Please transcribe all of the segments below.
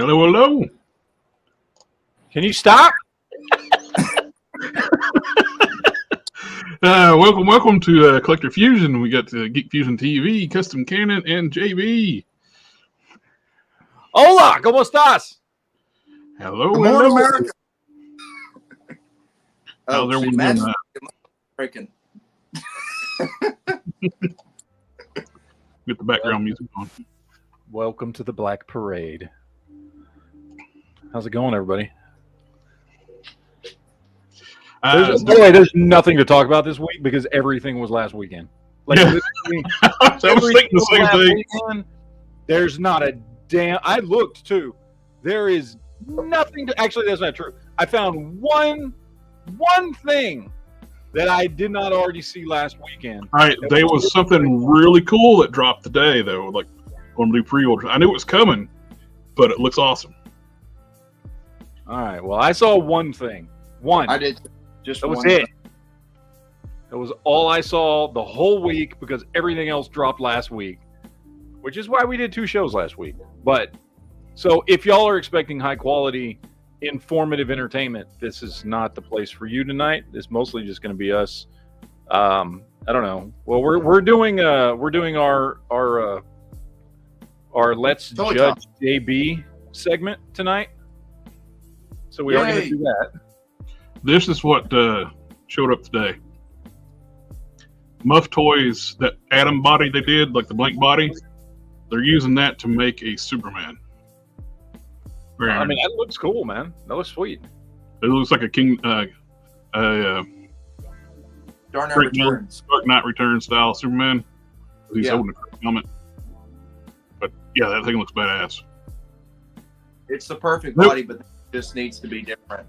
Hello, hello. Can you stop? Welcome to Collector Fusion. We got Geek Fusion TV, Custom Canon, and JB. Hola, ¿cómo estás? Hello, Good hello. morning, America. How's everyone doing imagine that? breaking. Get the background music on. Welcome to the Black Parade. How's it going, everybody? By the way, there's nothing to talk about this week because everything was last weekend. Like, Yeah. I was thinking the same thing. Weekend, there's not a damn. I looked too. There is nothing to. Actually, that's not true. I found one thing that I did not already see last weekend. All right, there was something really cool that dropped today, though. Like, going to do pre-orders. I knew it was coming, but it looks awesome. All right. Well, I saw one thing. One. I did. Just That was one. it. That was all I saw the whole week because everything else dropped last week, which is why we did 2 shows last week. But so if y'all are expecting high quality, informative entertainment, this is not the place for you tonight. It's mostly just going to be us. I don't know. Well, we're doing our Let's Totally Judge JB segment tonight. So we are going to Yay. do that. This is what showed up today. Muff Toys, that Atom body they did, like the blank body, they're using that to make a Superman. Very I mean, that looks cool, man. That looks sweet. It looks like a King, Dark Knight Great Returns. Dark Knight Return style Superman. He's Yeah. holding a helmet. But yeah, that thing looks badass. It's the perfect Nope. body, but it just needs to be different.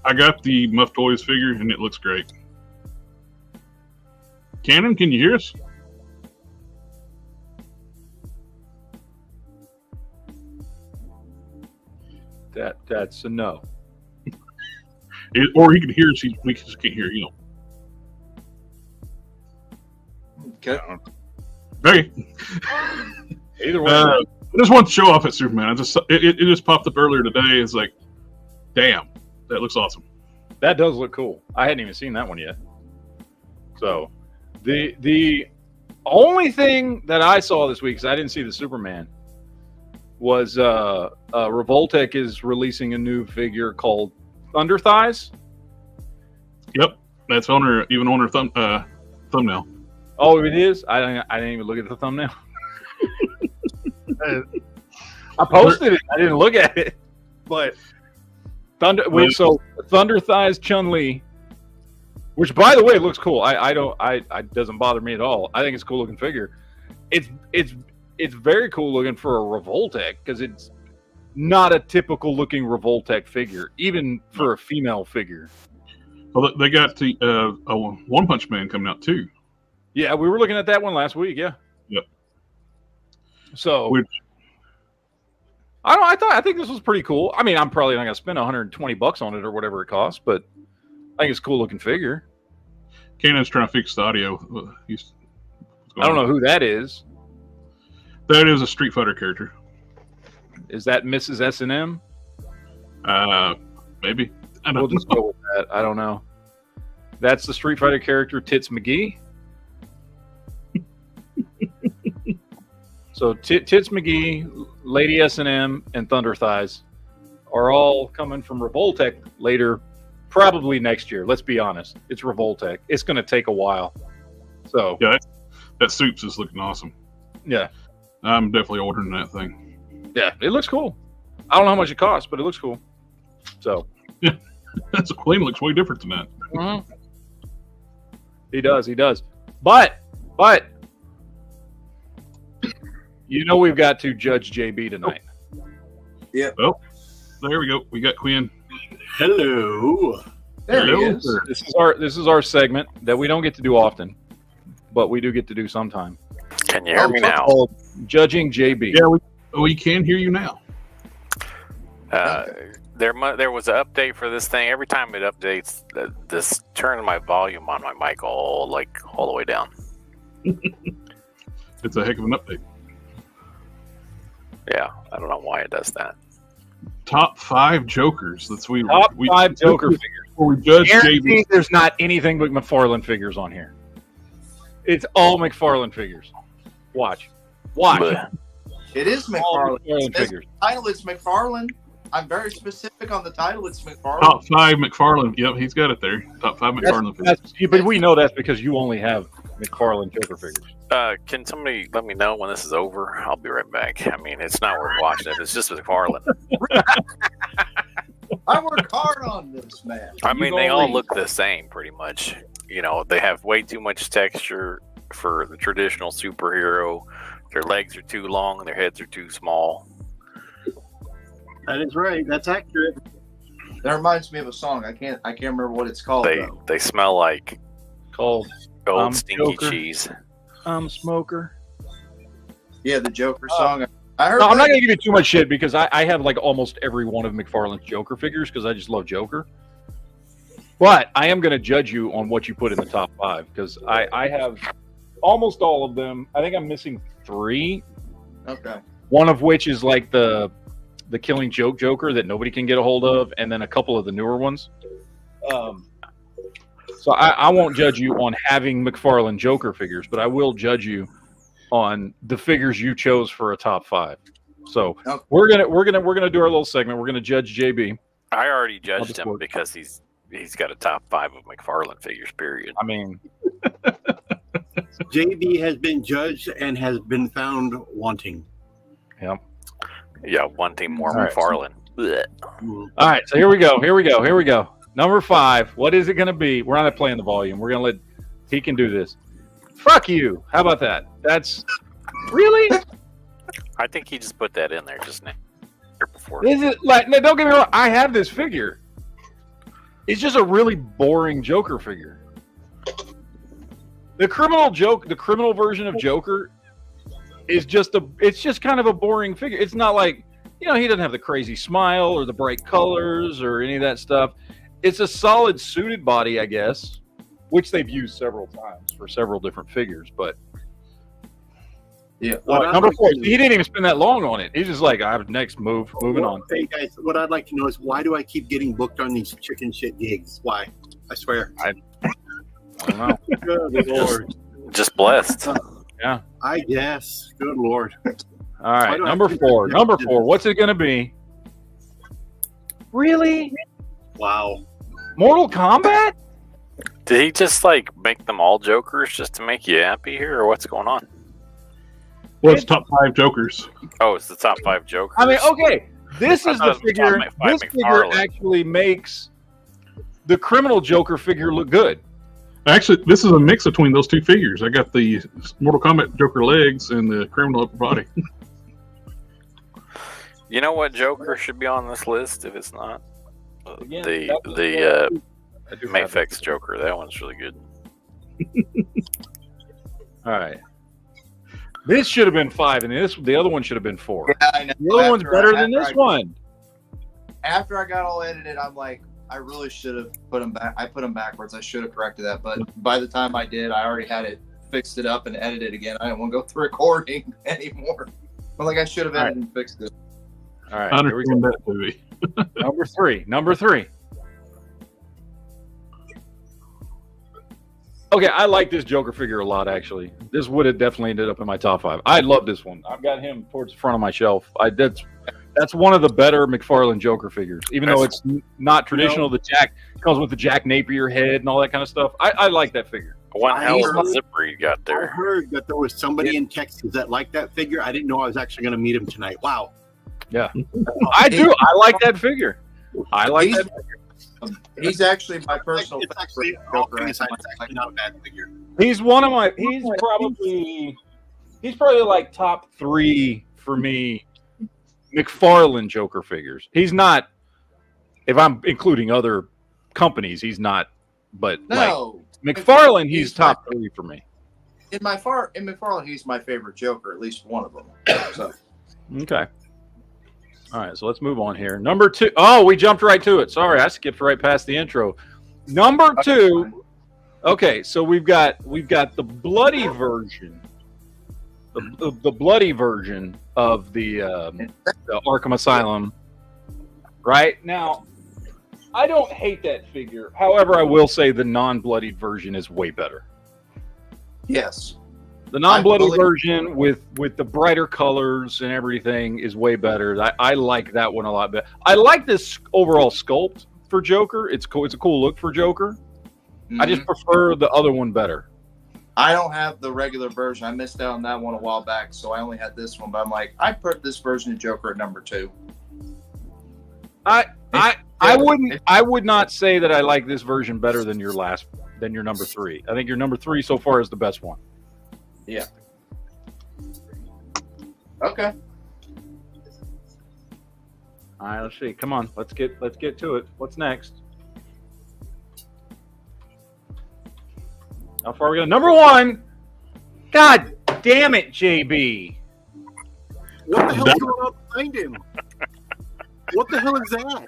I got the Muff Toys figure and it looks great. Cannon, can you hear us? That's a no. Or he can hear us, we just can't hear you. Okay. Okay. Either way, I just want to show off at Superman. It just popped up earlier today. It's like, damn, that looks awesome. that does look cool. I hadn't even seen that one yet. So, the only thing that I saw this week, because I didn't see the Superman, was Revoltech is releasing a new figure called Thunder Thighs. Yep, that's on her thumbnail. Oh, it is. I didn't even look at the thumbnail. I posted it. I didn't look at it, but Thunder Thighs Chun-Li, which by the way looks cool. I doesn't bother me at all. I think it's a cool looking figure. It's very cool looking for a Revoltech because it's not a typical looking Revoltech figure, even for a female figure. Well, they got the One Punch Man coming out too. Yeah, we were looking at that one last week. Yeah. Yep. So Which- I think this was pretty cool. I mean, I'm probably not gonna spend $120 on it or whatever it costs, but I think it's a cool looking figure. Cannon's trying to fix the audio. I don't know who that is. That is a Street Fighter character. Is that Mrs. S&M? Maybe. I We'll don't just know. go with that. I don't know. That's the Street Fighter character Tits McGee. So Tits McGee, Lady S&M, and Thunder Thighs are all coming from Revoltech later, probably next year. Let's be honest. It's Revoltech. It's going to take a while. So, Yeah, that Soups is looking awesome. yeah. I'm definitely ordering that thing. Yeah, it looks cool. I don't know how much it costs, but it looks cool. So, That's a clean. Looks way different than that. He does. But, you know we've got to judge JB tonight. There we go. We got Quinn. Hello. There he Hello, is. sir. This is our segment that we don't get to do often, but we do get to do sometime. Can you hear me now? Called Judging JB. Yeah, we can hear you now. There was an update for this thing. Every time it updates, this turns my volume on my mic all the way down. It's a heck of an update. Yeah, I don't know why it does that. Top 5 Jokers. That's Top 5 Joker figures. Before we judge Guaranteed JB. there's not anything but McFarlane figures on here. It's all McFarlane figures. Watch. But It is All McFarlane. McFarlane It says figures. the title is McFarlane. I'm very specific on the title. It's McFarlane. Top 5 McFarlane. Yep, he's got it there. Top 5 McFarlane figures. But we know that's because you only have McFarlane Joker figures. can somebody let me know when this is over? I'll be right back. I mean, it's not worth watching if it's just McFarlane. I work hard on this, man. I mean, they all look the same pretty much. You know, they have way too much texture for the traditional superhero. Their legs are too long and their heads are too small. That is right. That's accurate. That reminds me of a song. I can't remember what it's called. though. They smell like Called old stinky Joker. cheese. Smoker. Yeah, the Joker song. I heard. No, I'm not that. going to give you too much shit because I have like almost every one of McFarlane's Joker figures because I just love Joker. But I am going to judge you on what you put in the top 5 because I have almost all of them. I think I'm missing 3. Okay. One of which is like the Killing Joke Joker that nobody can get a hold of, and then a couple of the newer ones. So I won't judge you on having McFarlane Joker figures, but I will judge you on the figures you chose for a top 5. So Okay. we're gonna do our little segment. We're gonna judge JB. I already I'll judged just him work. because he's got a top 5 of McFarlane figures. Period. I mean, JB has been judged and has been found wanting. Yeah, one team more All right. McFarlane. Blech. all right. So here we go. Number 5. What is it gonna be? We're not playing the volume. We're gonna let he can do this. Fuck you. How about that? That's really. I think he just put that in there just now. Before. Is it like? No, don't get me wrong. I have this figure. It's just a really boring Joker figure. The criminal version of Joker is just it's just kind of a boring figure. It's not like, he doesn't have the crazy smile or the bright colors or any of that stuff. It's a solid suited body, I guess, which they've used several times for several different figures. But Yeah. number 4, he didn't even spend that long on it. He's just like, I have moving on. Hey guys, what I'd like to know is why do I keep getting booked on these chicken shit gigs? Why? I swear. I don't know. Good Lord. Just blessed. I guess. Good Lord. All right, Why do I number keep 4. getting Number booked? 4. What's it going to be? Really? Wow. Mortal Kombat? Did he just like make them all Jokers just to make you happy here, or what's going on? Well, it's top 5 Jokers. Oh, it's the top 5 Jokers. I mean, okay, this I is thought the it was figure. Tom McFarlane. This figure actually makes the criminal Joker figure look good. Actually, this is a mix between those 2 figures. I got the Mortal Kombat Joker legs and the criminal upper body. You know what Joker should be on this list if it's not? Again, the that was the I do have it. Mayfix Joker. That one's really good. All right. This should have been 5, and the other one should have been 4. Yeah, I know. The other one's better than after this one. After I got all edited, I'm like, I really should have put them back. I put them backwards. I should have corrected that. But by the time I did, I already had it fixed it up and edited again. I didn't want to go through recording anymore. But like I should have edited and fixed it. All right, I here we go. understand that movie. Number three. Okay, I like this Joker figure a lot, actually. This would have definitely ended up in my top 5. I love this one. I've got him towards the front of my shelf. That's one of the better McFarlane Joker figures, even though it's not traditional. The Jack comes with the Jack Napier head and all that kind of stuff. I like that figure. One hell of a zipper you got I there. heard that there was somebody in Texas that liked that figure. I didn't know I was actually going to meet him tonight. Wow. Yeah, I do. I like that figure. I like that. He's actually my personal It's actually, favorite all Joker. kidding aside, it's actually not a bad figure. He's one of my. He's probably like top 3 for me. McFarlane Joker figures. He's not. If I'm including other companies, he's not. But No, like McFarlane, he's top 3 for me. in McFarlane, he's my favorite Joker, at least one of them. So Okay. All right, so let's move on here. Number 2. Oh, we jumped right to it. Sorry, I skipped right past the intro. Number 2. Okay, so we've got the bloody version the bloody version of the Arkham Asylum. Right now, I don't hate that figure. However, I will say the non-bloodied version is way better. Yes. The non-bloodied version with the brighter colors and everything is way better. I like that one a lot better. I like this overall sculpt for Joker. It's cool. It's a cool look for Joker. I just prefer the other one better. I don't have the regular version. I missed out on that one a while back, so I only had this one. But I'm like, I put this version of Joker at number 2. I would not say that I like this version better than your number 3. I think your number 3 so far is the best one. Yeah. Okay. All right, let's see. Come on, let's get to it. What's next? How far are we going? Number 1. God damn it, JB. What the hell is going on behind him? What the hell is that?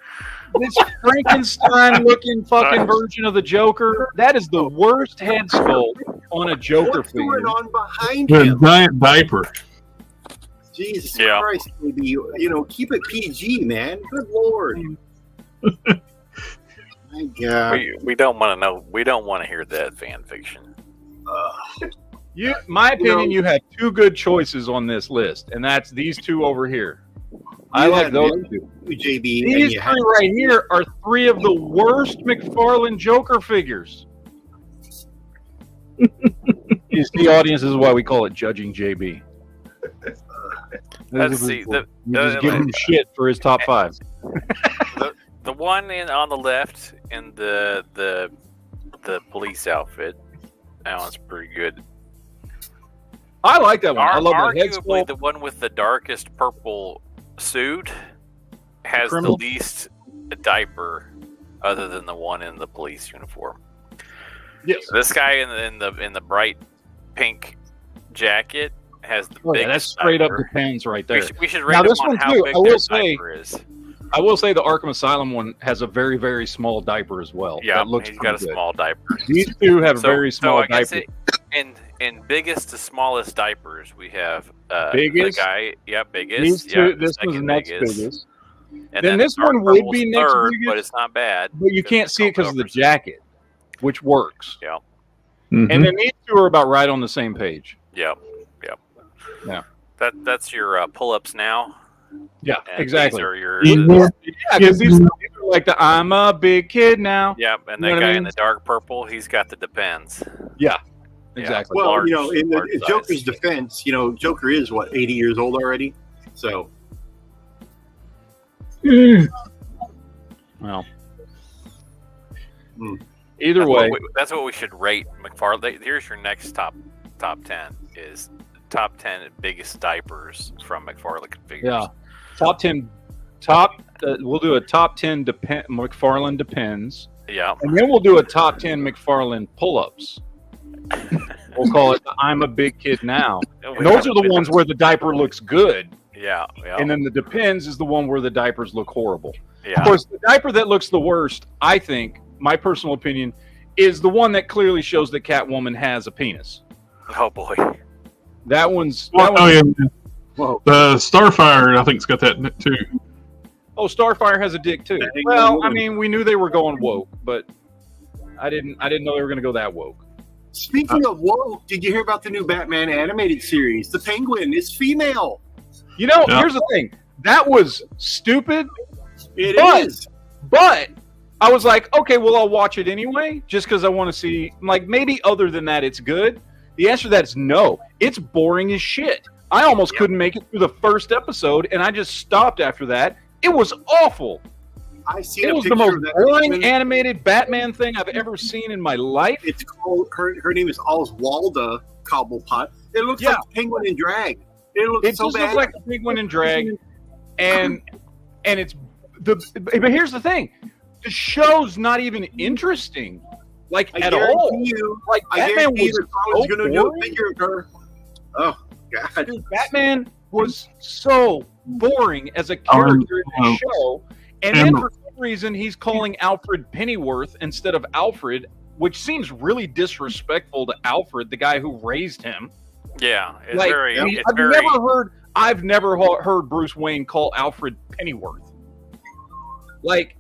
This Frankenstein-looking fucking version of the Joker. That is the worst head sculpt on a Joker What's figure. going on behind The him? giant diaper. Jesus Yeah. Christ, baby. You know, keep it PG, man. Good Lord. My God. We don't want to know. We don't want to hear that fan fiction. My opinion, you had 2 good choices on this list, and that's these 2 over here. I like those 2. JB. These 3 right here are 3 of the worst McFarlane Joker figures. You see, audience, this is why we call it Judging JB. Let's see. You just give him shit for his top 5. The one on the left in the police outfit. That one's pretty good. I like that one. I love that head Arguably, sculpt. the one with the darkest purple suit has the Criminal. least diaper, other than the one in the police uniform. Yes. This guy in the bright pink jacket has the biggest. That's straight up diaper. depends right there. We should rate Now, them this on one, how too, big I will their say- diaper is. I will say the Arkham Asylum one has a very, very small diaper as well. Yeah, that looks he's got a pretty good. small diaper. These 2 have very small I guess diapers. in biggest to smallest diapers, we have Biggest? the guy. Yeah, biggest. These 2, yeah, this one's second next biggest. And Then this dark one would purple's be next third, biggest. but it's not bad. But you can't see it because of the jacket, which works. Yeah. Mhm. And then these 2 are about right on the same page. Yep. Yeah. That's your pull-ups now. Yeah, And exactly. These are your, Yeah. Yeah, because these are like the I'm a big kid now. yep. And You know that what guy I in mean? the dark purple, he's got the Depends. Exactly. Well, Large- you know, in large Joker's size. defense, you know, Joker is, 80 years old already? So, Well, Hmm. either That's way, that's what we should rate McFarlane. Here's your next top 10 is top 10 biggest diapers from McFarlane figures. yeah. Top 10. We'll do a top 10 McFarlane Depends, Yeah. and then we'll do a top 10 McFarlane pull-ups. We'll call it the I'm a big kid now. And those are the ones where the diaper looks good, Yeah. and then the Depends is the one where the diapers look horrible. Of Yeah. course, the diaper that looks the worst, I think, my personal opinion, is the one that clearly shows that Catwoman has a penis. Oh boy. That one's. Well, oh, yeah. Whoa. The Starfire, I think, has got that too. Oh, Starfire has a dick too. Dang, Well, woman. I mean, we knew they were going woke, but I didn't know they were going to go that woke. speaking of woke, did you hear about the new Batman animated series? The Penguin is female. You know, Yeah. here's the thing. That was stupid, It But- is. but I was like, okay, well, I'll watch it anyway, just because I want to see. Like, maybe other than that, it's good. The answer to that is no. It's boring as shit. I almost couldn't make it through the first episode, and I just stopped after that. It was awful. I seen It a was the picture most of that. boring Penguin. animated Batman thing I've ever seen in my life. It's called her name is Oswalda Cobblepot. It looks Yeah. like Penguin in drag. It looks It so just bad. looks like a penguin in drag, and it's the. But here's the thing: the show's not even interesting, like I at guarantee all. you, Like I Batman guarantee was you Carla's so gonna do a boring. figure of her. Oh God. Dude, Batman was so boring as a character in the show, and then and- for some reason he's calling Alfred Pennyworth instead of Alfred, which seems really disrespectful to Alfred, the guy who raised him. Yeah, it's Like, very. I mean, It's very. I've never heard Bruce Wayne call Alfred Pennyworth. Like,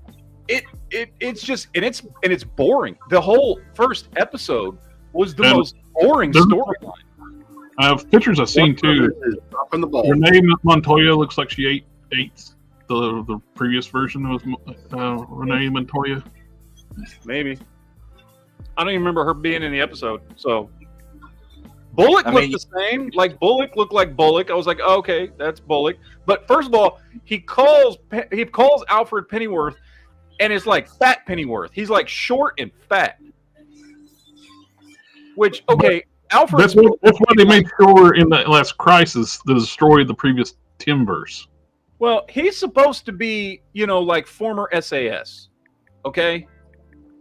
it's just, and it's boring. The whole first episode was the And most boring there's- storyline. Pictures I've seen too. Dropping the ball. Renee Montoya looks like she ate the previous version was Renee Montoya. Maybe. I don't even remember her being in the episode. So Bullock I looked mean- the same. Like Bullock looked like Bullock. I was like, oh, okay, that's Bullock. But first of all, he calls Alfred Pennyworth, and it's like Fat Pennyworth. He's like short and fat. Which, okay, Alfred. That's why they made sure in that last crisis to destroy the previous Timverse. Well, he's supposed to be, like former SAS. Okay?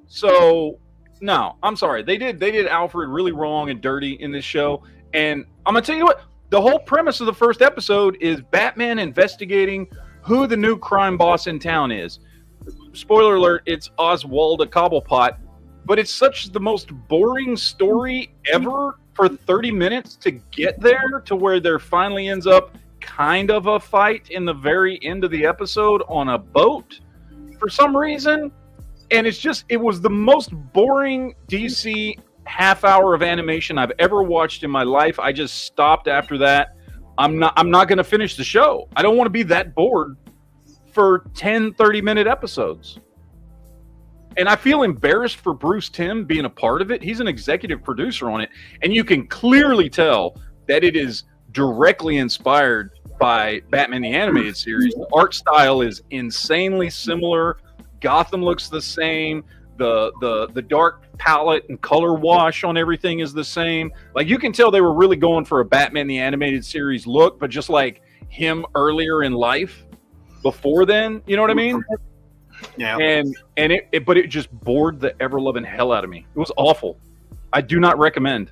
So, no, I'm sorry. They did Alfred really wrong and dirty in this show. And I'm going to tell you what, the whole premise of the first episode is Batman investigating who the new crime boss in town is. Spoiler alert, it's Oswald Cobblepot. But it's such the most boring story ever for 30 minutes to get there to where there finally ends up kind of a fight in the very end of the episode on a boat for some reason. And it was the most boring DC half hour of animation I've ever watched in my life. I just stopped after that. I'm not going to finish the show. I don't want to be that bored for 10, 30-minute episodes. And I feel embarrassed for Bruce Timm being a part of it. He's an executive producer on it. And you can clearly tell that it is directly inspired by Batman the Animated Series. The art style is insanely similar. Gotham looks the same. The dark palette and color wash on everything is the same. Like, you can tell they were really going for a Batman the Animated Series look, but just like him earlier in life before then. You know what I mean? Yeah. But it just bored the ever-loving hell out of me. It was awful. I do not recommend.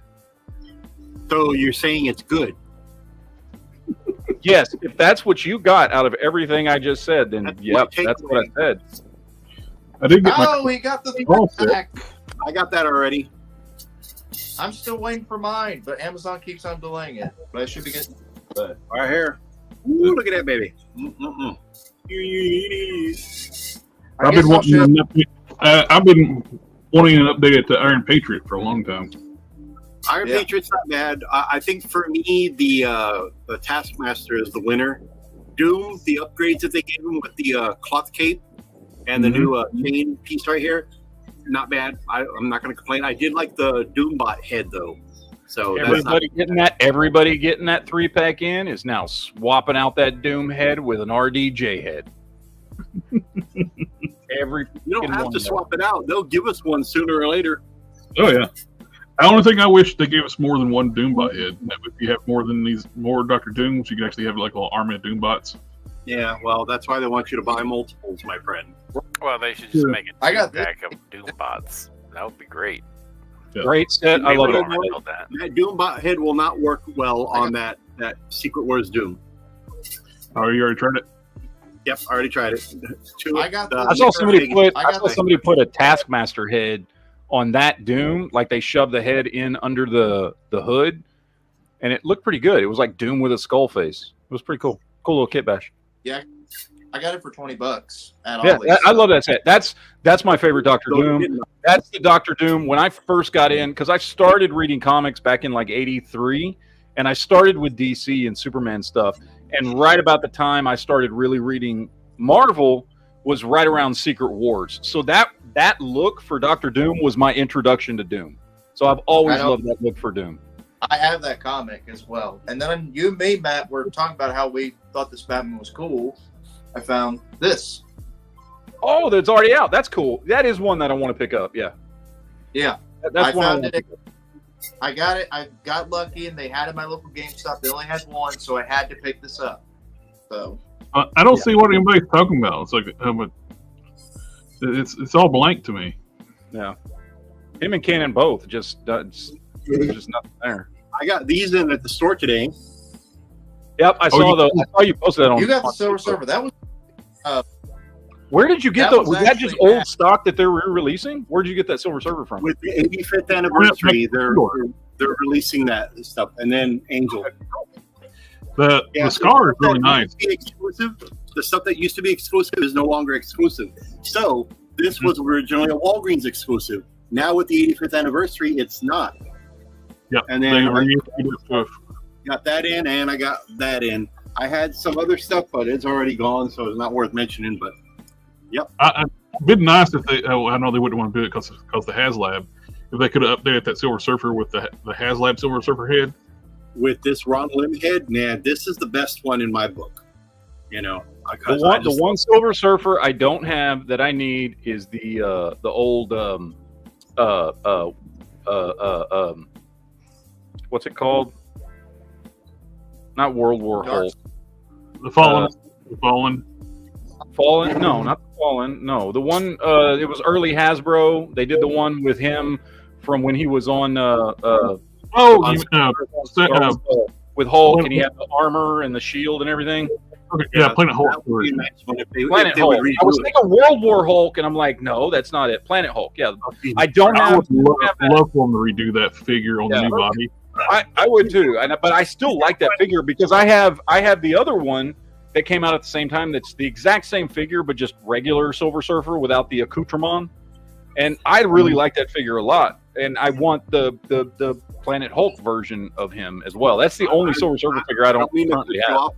So you're saying it's good? Yes, if that's what you got out of everything I just said, then That's yep, my that's what I said. I did get my Oh, he got the Oh, shit. back. I got that already. I'm still waiting for mine, but Amazon keeps on delaying it. But I should be getting. Right here. Ooh, look at that baby. Mm-mm-mm. I've been wanting an update to Iron Patriot for a long time. Iron Yeah. Patriot's not bad. I think for me, the Taskmaster is the winner. Doom, the upgrades that they gave him with the cloth cape and the new chain piece right here, not bad. I'm not going to complain. I did like the Doombot head though. So Everybody getting that 3-pack in is now swapping out that Doom head with an RDJ head. you don't fucking have one to of swap it out. They'll give us one sooner or later. Oh yeah. The only thing I wish they gave us more than one Doombot head. If you have more Dr. Dooms, you can actually have like a little army of Doombots. Yeah, well, that's why they want you to buy multiples, my friend. Well, they should just make a I got pack of Doombots. That would be great. Yeah. Great set. I They love would it. want to build that. That Doombot head will not work well on that Secret Wars Doom. Oh, you already tried it? Yep, I already tried it. I got I saw somebody I put a Taskmaster head on that Doom, like they shoved the head in under the hood, and it looked pretty good. It was like Doom with a skull face. It was pretty cool. Cool little kit bash. I got it for $20 at Yeah, Ollie's. I love that set. That's my favorite Doctor Doom. That's the Doctor Doom. When I first got in, because I started reading comics back in like '83, and I started with DC and Superman stuff. And right about the time I started really reading Marvel was right around Secret Wars. So that look for Doctor Doom was my introduction to Doom. So I've always loved that look for Doom. I have that comic as well. And then you and me, Matt, were talking about how we thought this Batman was cool. I found this. Oh, that's already out. That's cool. That is one that I want to pick up. Yeah. Yeah. That's I one found want it. I got it. I got lucky, and they had it at my local GameStop. They only had one, so I had to pick this up. So I don't see what anybody's talking about. It's like it's all blank to me. Yeah. Him and Cannon both just nothing there. I got these in at the store today. Yep, I saw you posted that on. you got the on Silver Facebook. Surfer. That was Where did you get That those? was Was that just actually old stock that they're re-releasing? Where did you get that Silver Surfer from? With the 85th anniversary, they're they're releasing that stuff, and then Angel. The Scar is really nice. Exclusive. The stuff that used to be exclusive is no longer exclusive. So this was originally a Walgreens exclusive. Now with the 85th anniversary, it's not. Yep. And then I stuff. got that in, and I got that in. I had some other stuff, but it's already gone, so it's not worth mentioning. But yep. It'd been nice if they. I know they wouldn't want to do it because the HasLab. If they could have updated that Silver Surfer with the HasLab Silver Surfer head. With this Ron Lim head, man, this is the best one in my book. You know, the one Silver Surfer I don't have that I need is the old what's it called? Not World War Hulk. The Fallen. Fallen? No, not the Fallen. No, the one. It was early Hasbro. They did the one with him from when he was on. With Hulk, and he had the armor and the shield and everything. Okay, yeah, Planet Hulk. Planet Hulk. I was thinking World War Hulk, and I'm like, no, that's not it. Planet Hulk. Yeah, I don't have. I would love for them to redo that figure on the new body. I would too, but I still like that figure because I have the other one that came out at the same time. That's the exact same figure, but just regular Silver Surfer without the accoutrement. And I really like that figure a lot. And I want the Planet Hulk version of him as well. That's the only Silver Surfer figure I don't currently have.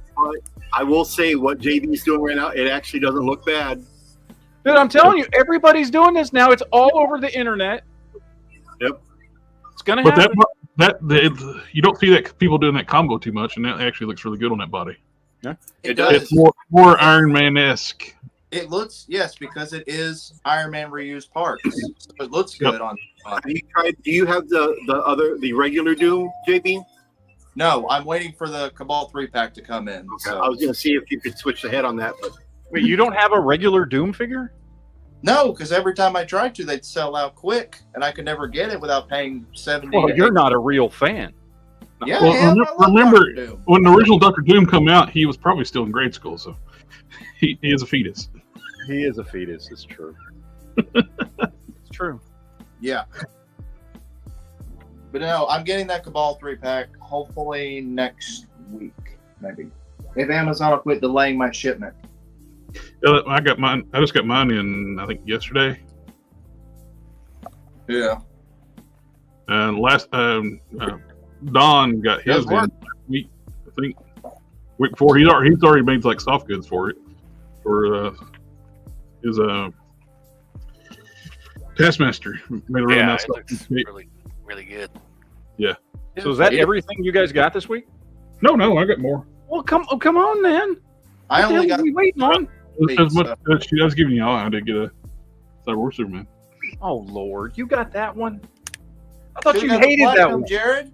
I will say what JB's doing right now, it actually doesn't look bad. Dude, I'm telling you, everybody's doing this now. It's all over the internet. Yep. It's going to happen. You don't see that people doing that combo too much, and that actually looks really good on that body. Yeah, it does. It's more Iron Man-esque. It looks, yes, because it is Iron Man reused parts. So it looks good on. Have you tried? Do you have the regular Doom, JB? No, I'm waiting for the Cabal 3-pack to come in. Okay. So. I was going to see if you could switch the head on that, but wait, you don't have a regular Doom figure? No, because every time I tried to, they'd sell out quick, and I could never get it without paying $70. Well, you're not a real fan. Yeah, well, remember when the original Dr. Doom come out, he was probably still in grade school, so he is a fetus. He is a fetus. It's true. It's true. Yeah. But no, I'm getting that Cabal 3-pack hopefully next week, maybe. If Amazon will quit delaying my shipment. I got mine. I just got mine in, I think, yesterday. Yeah. And Don got his in last week, I think. Week before, he's already made like soft goods for it, for his Taskmaster. Made a really nice. It looks really, really good. Yeah. So is that everything you guys got this week? No, I got more. Well, come on, then. I only got. We waiting on. As much as she was giving you all, I did get a Star Wars Superman. Oh Lord, you got that one? I thought Should've you got the hated that platinum, one. Jared.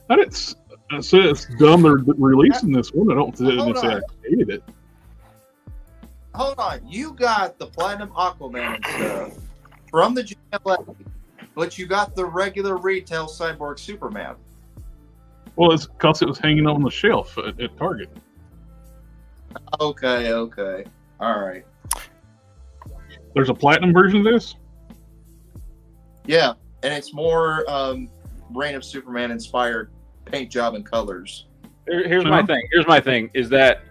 I didn't say it's dumb they're releasing this one. I don't say I hated it. Hold on, you got the Platinum Aquaman and stuff from the GLA, but you got the regular retail Cyborg Superman. Well, it's because it was hanging on the shelf at Target. Okay, all right. There's a platinum version of this? Yeah, and it's more Reign of Superman inspired paint job and colors. Here's my thing. Is that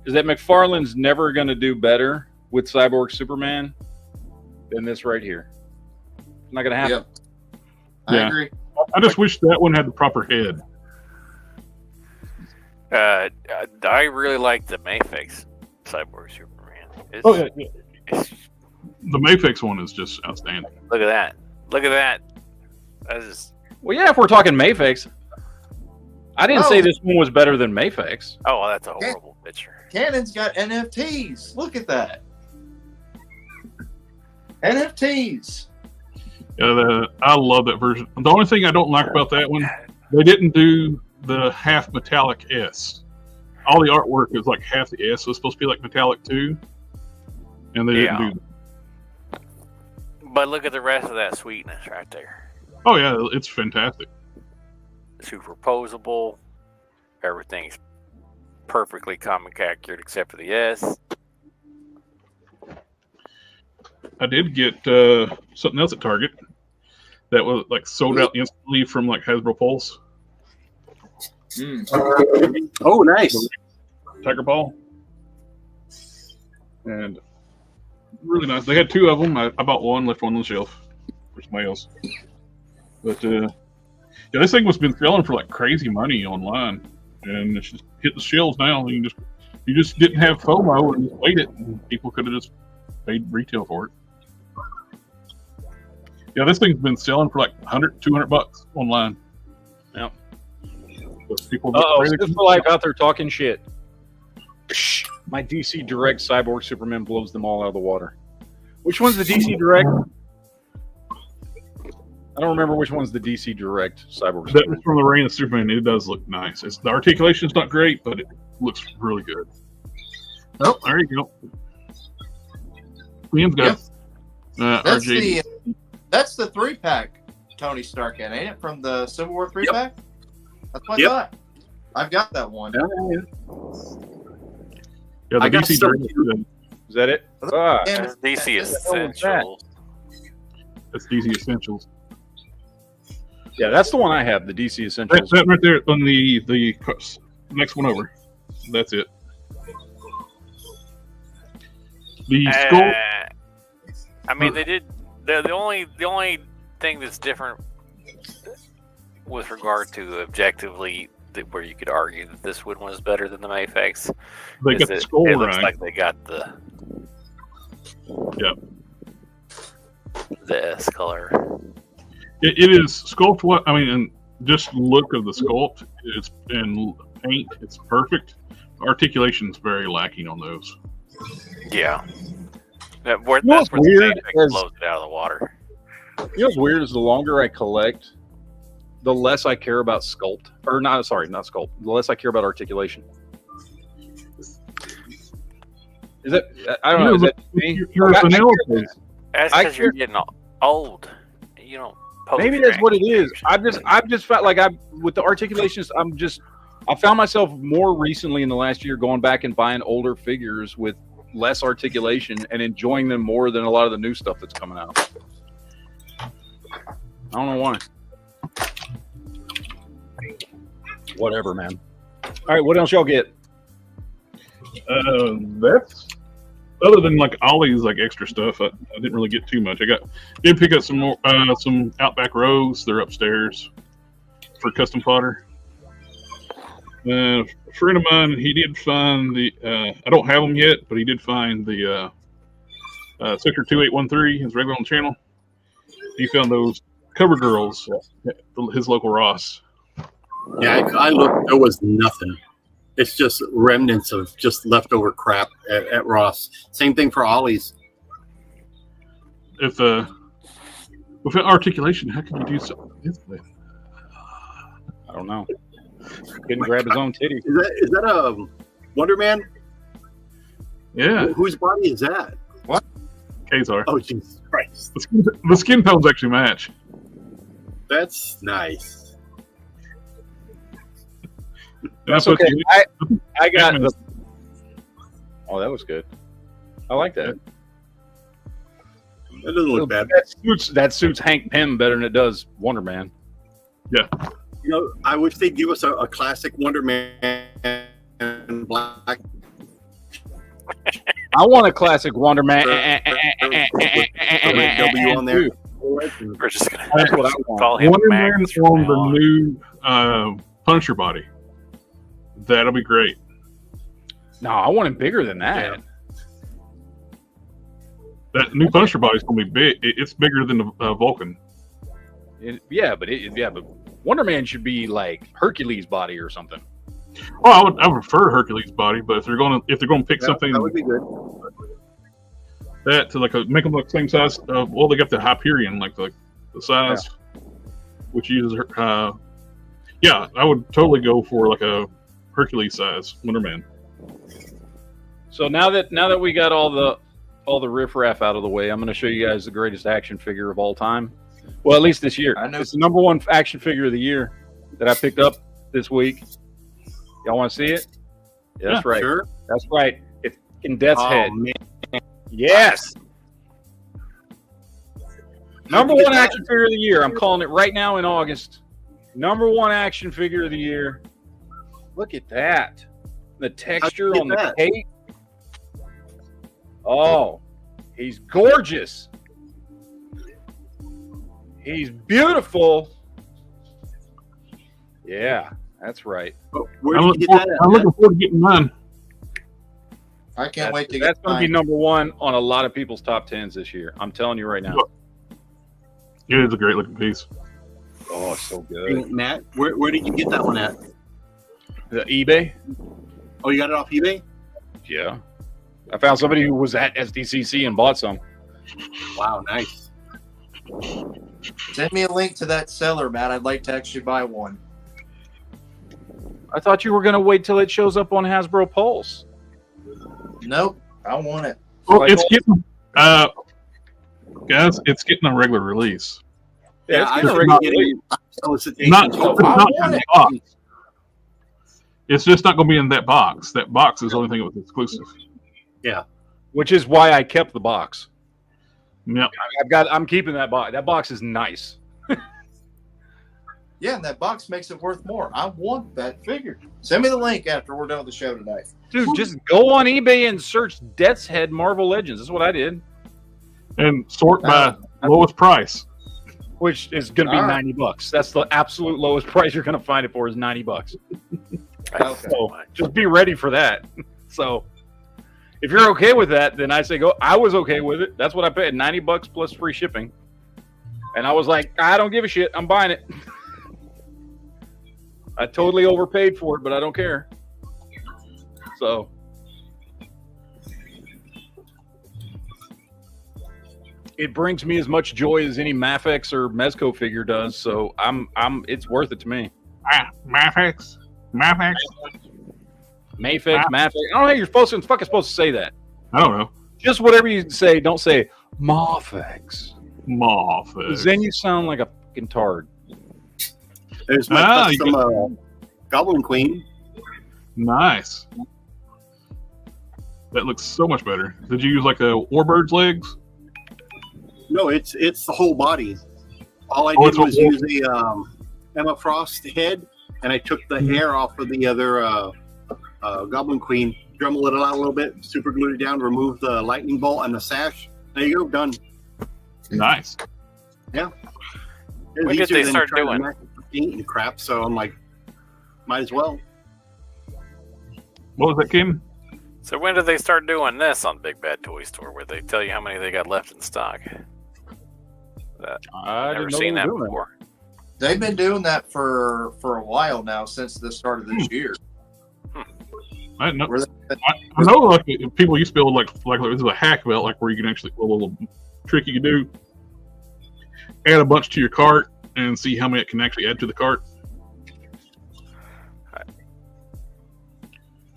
McFarlane's never going to do better with Cyborg Superman than this right here. It's not going to happen. Yep. I agree. I just wish that one had the proper head. I really like the Mayfix Cyborg Superman. The Mayfix one is just outstanding. Look at that. That's just... Well, yeah, if we're talking Mayfix. I didn't say this one was better than Mayfix. Oh, well, that's a horrible picture. Canon's got NFTs. Look at that. NFTs. Yeah, I love that version. The only thing I don't like about that one, they didn't do the half metallic S. All the artwork is like half the S. It was supposed to be like metallic too, and they didn't do that. But look at the rest of that sweetness right there. Oh yeah, it's fantastic. Superposable. Everything's perfectly comic accurate except for the S. I did get something else at Target. that was like sold out instantly from like Hasbro Pulse. Oh, nice. Tiger Ball. And really nice. They had two of them. I bought one, left one on the shelf for somebody else. But yeah, this thing was been selling for like crazy money online, and it's just hit the shelves now. You just didn't have FOMO and just waited, and people could have just paid retail for it. Yeah, this thing's been selling for like $100-$200 online. Yep. People Stiff for Life out there talking shit. Shh. My DC Direct Cyborg Superman blows them all out of the water. Which one's the DC Direct? I don't remember which one's the DC Direct Cyborg That Superman. was from the Reign of Superman. It does look nice. The articulation's not great, but it looks really good. Oh, there you go. Liam's got RJ. That's the 3-pack Tony Stark in, ain't it? From the Civil War 3-pack? That's what I thought. I've got that one. Yeah, the I got DC some Direct. Is that it? Ah. That's DC What the hell was that? Essentials. That's DC Essentials. Yeah, that's the one I have, the DC Essentials. That right there on the next one over. That's it. The skull. I mean, they did. The only thing that's different with regard to objectively where you could argue that this one was better than the Mayfax. They got the skull It looks right. like they got the S color. It is sculpt. What I mean, and just look of the sculpt. It's in paint. It's perfect. Articulation's very lacking on those. Yeah. That's what's where the weird Mayfax is- blows it out of the water. You know what's weird is the longer I collect, the less I care about sculpt. Or not sculpt. The less I care about articulation. Is it? I don't know. Is that me? Your I- I vanilla care- face. That's I because you're care- getting old. You don't. post Maybe your that's what it is. actions. I've just felt like with the articulations. I found myself more recently in the last year going back and buying older figures with less articulation and enjoying them more than a lot of the new stuff that's coming out. I don't know why. Whatever, man. All right, what else y'all get? That's other than like Ollie's like extra stuff. I didn't really get too much. Did pick up some more some Outback Rogues. They're upstairs for custom fodder. A friend of mine, he did find the. I don't have them yet, but he did find the Sector 2813. His regular on the channel. He found those Cover Girls at his local Ross. Yeah, I looked. There was nothing. It's just remnants of just leftover crap at Ross. Same thing for Ollie's. If with articulation, how can you do something with it? I don't know. Couldn't grab his own titty. Is that a Wonder Man? Yeah, Whose body is that? Kazar. Oh, Jesus Christ. The skin tones actually match. That's nice. That's what okay. you- I got Batman's- the. Oh, that was good. I like that. That doesn't look bad. That suits Hank Pym better than it does Wonder Man. You know, I wish they'd give us a classic Wonder Man in black. I want a classic Wonder Man. W on there. We're just gonna That's what I want. call him Wonder Man Max from on now the on. new Punisher body. That'll be great. No, I want him bigger than that. That new Punisher body's gonna be big. It's bigger than the Vulcan. But Wonder Man should be like Hercules' body or something. Well, I would prefer Hercules' body, but if they're gonna pick something That would be good. that to make them look the same size, well, they got the Hyperion, like the size, which uses yeah, I would totally go for like a Hercules size Wonder Man. So now that we got all the riffraff out of the way, I'm going to show you guys the greatest action figure of all time. Well, at least this year. I know. It's the number one action figure of the year that I picked up this week. Y'all want to see it? Yeah, that's right. Sure. That's right. It's in Death's Oh, Head. man. Yes. Number one action figure of the year. I'm calling it right now in August. Number one action figure of the year. Look at that. The texture on the cape. Oh, he's gorgeous. He's beautiful. Yeah, that's right. Where did you get that at? I'm looking forward to getting mine. I can't wait to That's get going to be mine. number one on a lot of people's top 10s this year. I'm telling you right now. It is a great looking piece. Oh, it's so Hey, good. Matt, where did you get that one at? The eBay? Oh, you got it off eBay? Yeah. I found somebody who was at SDCC and bought some. Wow, nice. Send me a link to that seller, Matt. I'd like to actually buy one. I thought you were going to wait till it shows up on Hasbro Pulse. Nope, I want it. Well, Like- it's getting, guys, it's getting a regular release. Yeah, I it's getting a should regular get release. it. Solicitation. Not, I it's want not in it. that box. It's just not going to be in that box. That box is the only thing that was exclusive. Which is why I kept the box. Yep. I'm keeping that box. That box is nice. Yeah, and that box makes it worth more. I want that figure. Send me the link after we're done with the show tonight. Dude, just go on eBay and search Death's Head Marvel Legends. That's what I did. And sort by lowest price. Which is going to be All right. $90. That's the absolute lowest price you're going to find it for is $90. Okay. So just be ready for that. So if you're okay with that, then I say go. I was okay with it. That's what I paid, $90 plus free shipping. And I was like, I don't give a shit. I'm buying it. I totally overpaid for it, but I don't care. So it brings me as much joy as any Mafex or Mezco figure does. So it's worth it to me. Mafex. Mafex, Mafex. I don't know how you're fucking supposed to say that. I don't know. Just whatever you say, don't say Mafex. Mafex. Because then you sound like a fucking tard. There's my custom Goblin Queen. Nice. That looks so much better. Did you use like a Warbird's legs? No, it's the whole body. All I Oh, did it's was a- use the Emma Frost head, and I took the hair off of the other Goblin Queen, dremel it out a little bit, super glued it down, remove the lightning bolt and the sash. There you go, done. Nice. It's When did easier they than start trying to doing? match the paint and crap, so I'm like, might as well. What was that, Kim? So when did they start doing this on Big Bad Toy Store, where they tell you how many they got left in stock? I Never didn't know seen they that were doing before. They've been doing that for a while now, since the start of this year. I didn't know. Where I know, like people used to be able to like this is a hack belt, like where you can actually a little trick you can do. Add a bunch to your cart and see how many it can actually add to the cart.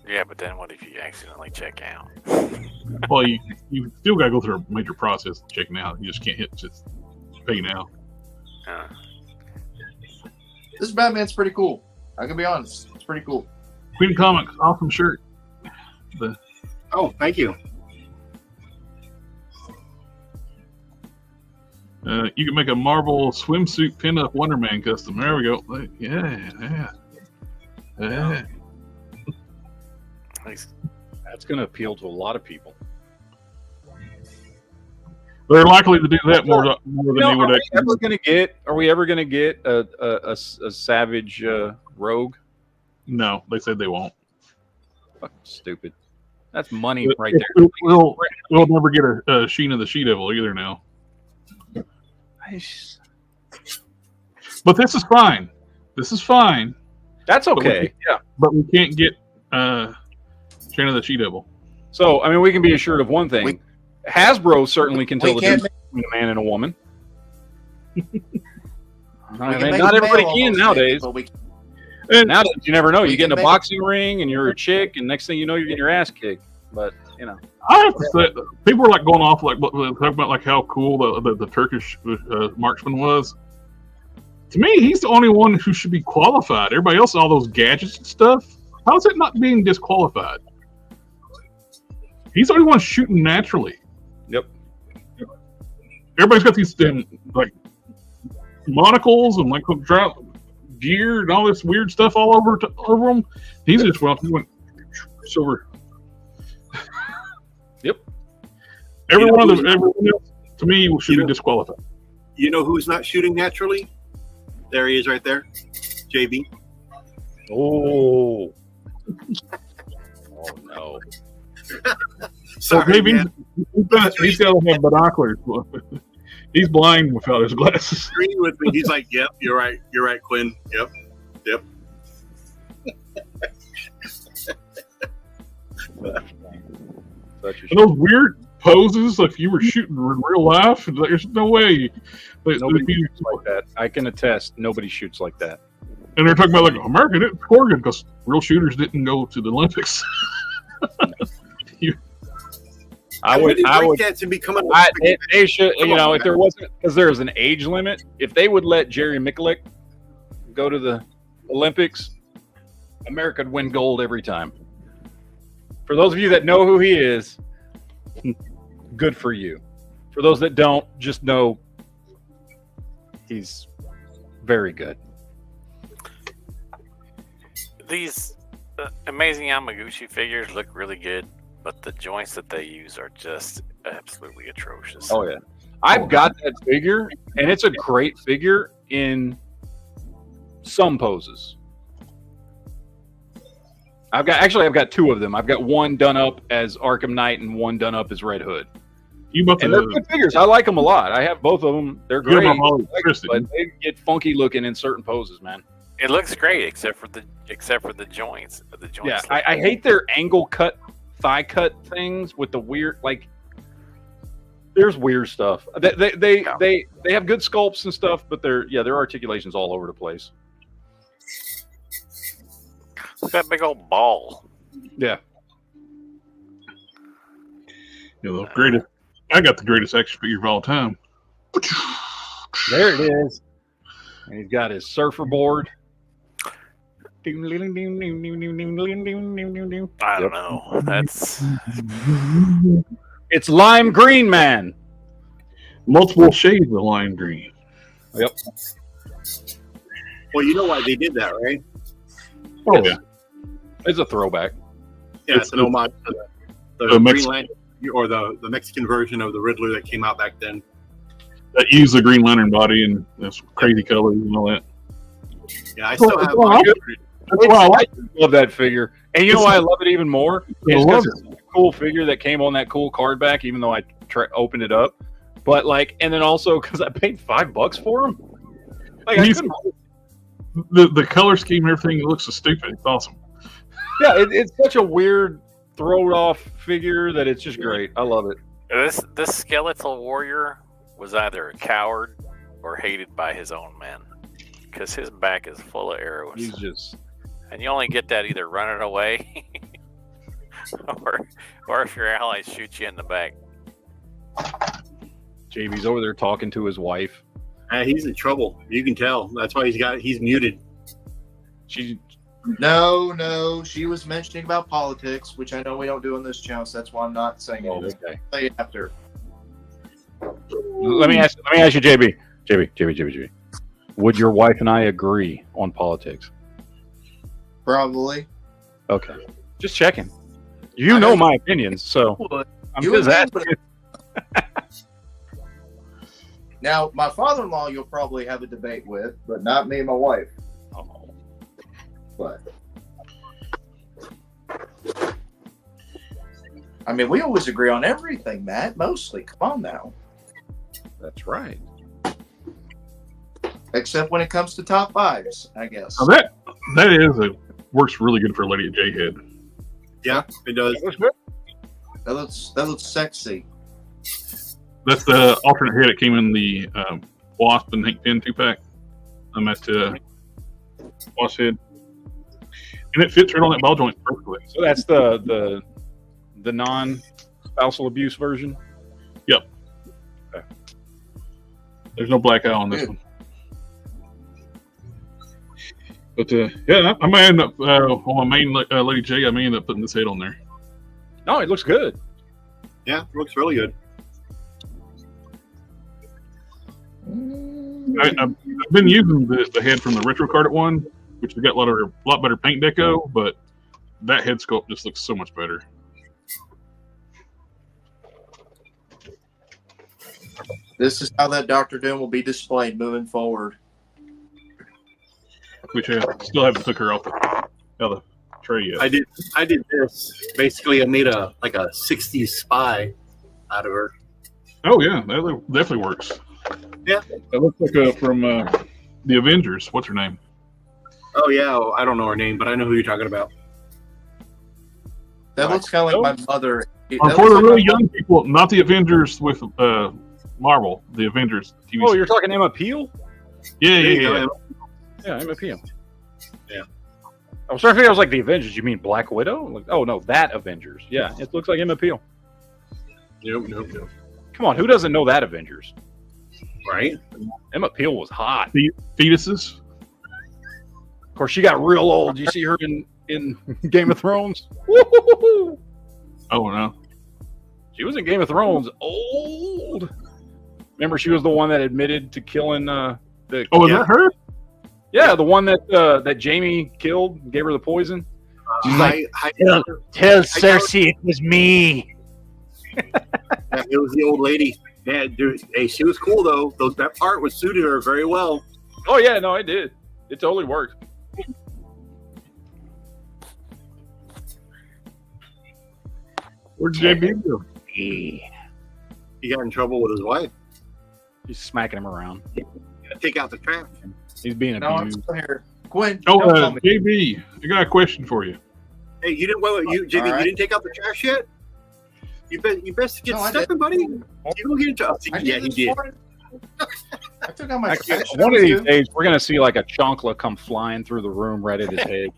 Yeah, but then what if you accidentally check out? Well, you still got to go through a major process of checking out. You just can't hit just pay now. This Batman's pretty cool. I can be honest. It's pretty cool. Queen Comics, awesome shirt. Oh, thank you. You can make a Marvel swimsuit pin-up Wonder Man custom. There we go. Yeah. That's going to appeal to a lot of people. They're likely to do that more than they would actually. Are we ever going to get a Savage Rogue? No, they said they won't. Fucking stupid. That's money right there. We'll never get a Sheena the She-Devil either now. But this is fine. This is fine. That's okay. Yeah. But we can't get Sheena the She-Devil. So, I mean, we can be assured of one thing. Hasbro certainly can tell We the can't difference between a man and a woman. We I can mean, make not a everybody male can almost, nowadays. but we And Nowadays, you never know. We You get in can a make- boxing ring and you're a chick, and next thing you know, you're getting your ass kicked. But, you know. I have to say, people were like going off like talking about like how cool the Turkish marksman was. To me, he's the only one who should be qualified. Everybody else, all those gadgets and stuff. How is it not being disqualified? He's the only one shooting naturally. Yep. everybody's got these like monocles and like drop gear and all this weird stuff all over them. He went silver. Yep. Everyone else, to me, should be disqualified. You know who's not shooting naturally? There he is, right there, JB. Oh. Oh no. Sorry, maybe man. he's got to have binoculars. He's blind without his glasses. Agreeing with me. He's like, "Yep, you're right. You're right, Quinn. Yep, yep." And those weird poses, like you were shooting in real life, there's no way. Nobody shoots like that. I can attest. Nobody shoots like that. And they're talking about like America didn't score good because real shooters didn't go to the Olympics. I would. That's and becoming. They should. You know, if there wasn't, because there's an age limit. If they would let Jerry Miculek go to the Olympics, America would win gold every time. For those of you that know who he is, good for you. For those that don't, just know he's very good. These amazing Yamaguchi figures look really good, but the joints that they use are just absolutely atrocious. Oh yeah, I've got that figure, and it's a great figure in some poses. I've got two of them. I've got one done up as Arkham Knight and one done up as Red Hood. And they're good figures. I like them a lot. I have both of them. They're great, but they get funky looking in certain poses, man. It looks great, except for the joints. The joints. Yeah, I hate their angle cut, thigh cut things with the weird like. There's weird stuff. They have good sculpts and stuff, but their articulation's all over the place. Look at that big old ball. Yeah. The greatest. I got the greatest action figure of all time. There it is. And he's got his surfer board. I don't know. That's It's lime green, man. Multiple shades of lime green. Yep. Well, you know why they did that, right? Oh yeah. It's a throwback. Yeah, it's an homage to the Green Lantern, or the Mexican version of the Riddler that came out back then. That used the Green Lantern body and this crazy colors and all that. Yeah, I still have. I love that figure, and you know why I love it even more? It's because it's a cool figure that came on that cool card back, even though I opened it up. But like, and then also because I paid $5 for him. Like, the color scheme and everything, it looks so stupid. It's awesome. Yeah, it's such a weird thrown off figure that it's just great. I love it. This skeletal warrior was either a coward or hated by his own men, because his back is full of arrows. And you only get that either running away or if your allies shoot you in the back. JB's over there talking to his wife. He's in trouble. You can tell. That's why he's muted. No, she was mentioning about politics, which I know we don't do in this channel, so that's why I'm not saying it. Okay. Say it after. Let me ask you, JB. Would your wife and I agree on politics? Probably. Okay. Just checking. You know my opinions, so I'm just asking. Now, my father-in-law you'll probably have a debate with, but not me and my wife. Oh. But I mean, we always agree on everything, Matt. Mostly. Come on now. That's right. Except when it comes to top fives, I guess. Now that works really good for a Lady J head. Yeah, it does. That looks sexy. That's the alternate head that came in the Wasp and Hank 10 2-pack. I'm at Wasp head. And it fits right on that ball joint perfectly. So that's the non-spousal abuse version? Yep. Okay. There's no black eye on this one. But yeah, I may end up on my main Lady J. I may end up putting this head on there. No, it looks good. Yeah, it looks really good. I've been using the head from the retro carded one, which has got a lot better paint deco, but that head sculpt just looks so much better. This is how that Doctor Doom will be displayed moving forward. Which I still haven't took her off the tray yet. I did this. Basically, I made a 60s spy out of her. Oh yeah, that definitely works. Yeah. That looks like from the Avengers. What's her name? Oh yeah, I don't know her name, but I know who you're talking about. That looks kind of like my mother. For the really young people, not the Avengers with Marvel, the Avengers TV. Oh, you're talking Emma Peel? Yeah. Yeah, Emma Peel. Yeah. I was trying to figure. I was like, the Avengers. You mean Black Widow? Like, oh no, that Avengers. Yeah, it looks like Emma Peel. Nope. Come on, who doesn't know that Avengers? Right? Emma Peel was hot. Fetuses. Of course, she got real old. You see her in Game of Thrones? Woo-hoo-hoo-hoo. Oh no. She was in Game of Thrones. Old. Remember, she was the one that admitted to killing the. Oh, is that her? Yeah, the one that Jamie killed, gave her the poison. She's like, Tell Cersei it was me. Yeah, it was the old lady. Yeah, dude. Hey, she was cool though. That part was suited her very well. oh yeah, no, it did. It totally worked. Where'd JB go? He got in trouble with his wife. He's smacking him around. Take out the trash. He's being No, I'm abused. still here. Gwen. Oh, don't tell me. JB, I got a question for you. Hey, you didn't. Well, JB, All right. you didn't take out the trash yet. You best get No, I stepping, buddy. You don't get into. I Yeah, he this did. morning. I took out my Actually, trash. one of these too. days, we're gonna see like a chancla come flying through the room right at his head.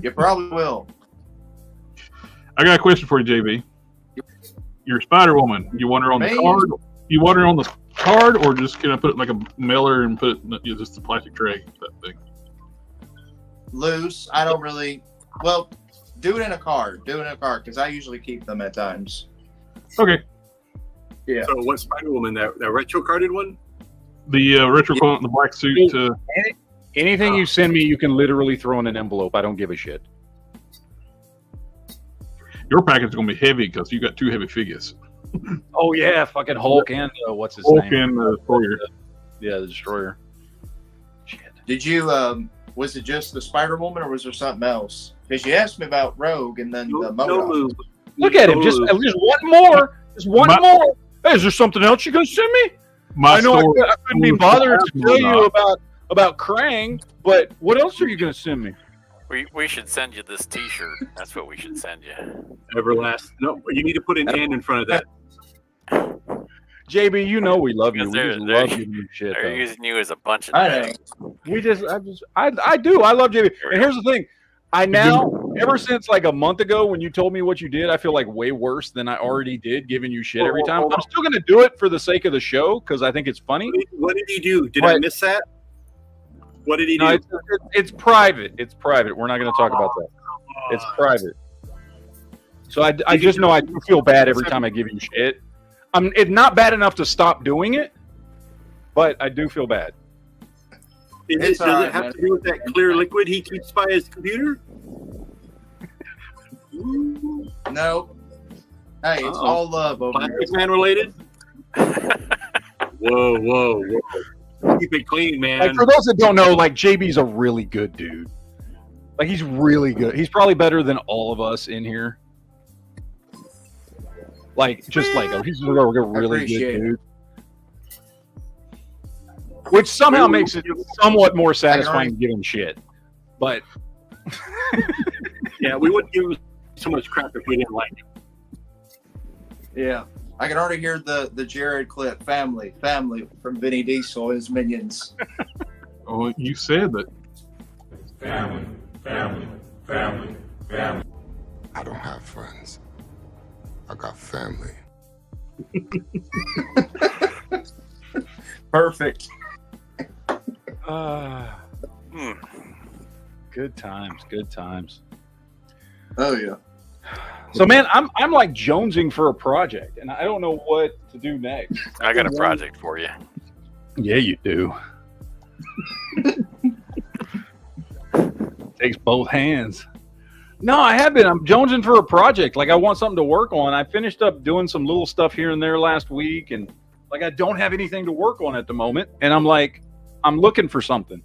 You probably will. I got a question for you, JB. You're Spider Woman. You want her on the Me? card? You want her on the card, or just can I put it in like a mailer and put it in just a plastic tray? That thing. Loose. I don't really. Well, do it in a card. Do it in a card because I usually keep them at times. Okay. Yeah. So what Spider Woman? That retro carded one? The retro the black suit. Anything you send me, you can literally throw in an envelope. I don't give a shit. Your package is gonna be heavy because you got two heavy figures. Oh yeah, fucking Hulk and what's his Hulk name? and Sawyer. Yeah, the Destroyer. Shit. Did you? Was it just the Spider Woman or was there something else? Because you asked me about Rogue and then the No Modoc. move. Look at him. No Just move. one more. Just one My- more. Hey, is there something else you gonna send me? I know I couldn't be bothered to tell you about Krang, but what else are you gonna send me? We should send you this T-shirt. That's what we should send you. Everlast. No, you need to put an N in front of that. JB, you know we love you. We Because just they're- love giving you shit. They're though. using you as a bunch of I know. things. I do. I love JB. And here's the thing. I now, ever since like a month ago when you told me what you did, I feel like way worse than I already did giving you shit every time. I'm still going to do it for the sake of the show because I think it's funny. What did he do? Did I But- miss that? What did he No, do? it's private. It's private. We're not going to talk about that. It's private. So I just know I do feel bad every time I give you shit. It's not bad enough to stop doing it, but I do feel bad. It's Does all it right, have man. to do with that clear liquid he keeps by his computer? No. Hey, it's Uh-oh. all love over here. Plastic Man related? Whoa. Keep it clean, man. Like for those that don't know, like JB's a really good dude. Like he's really good. He's probably better than all of us in here. Like just like he's a really appreciate good dude. Which somehow makes it somewhat more satisfying to give him shit. But Yeah, we wouldn't give him so much crap if we didn't like him. Yeah. I can already hear the Jared clip, family from Vinny Diesel and his minions. Oh, you said that. I don't have friends. I got family. Perfect. Hmm. good times, good times. Oh yeah. So man, I'm like jonesing for a project, and I don't know what to do next. I got a project for you. Yeah, you do. Takes both hands. No, I have been. I'm jonesing for a project. Like I want something to work on. I finished up doing some little stuff here and there last week, and like I don't have anything to work on at the moment. And I'm like, I'm looking for something.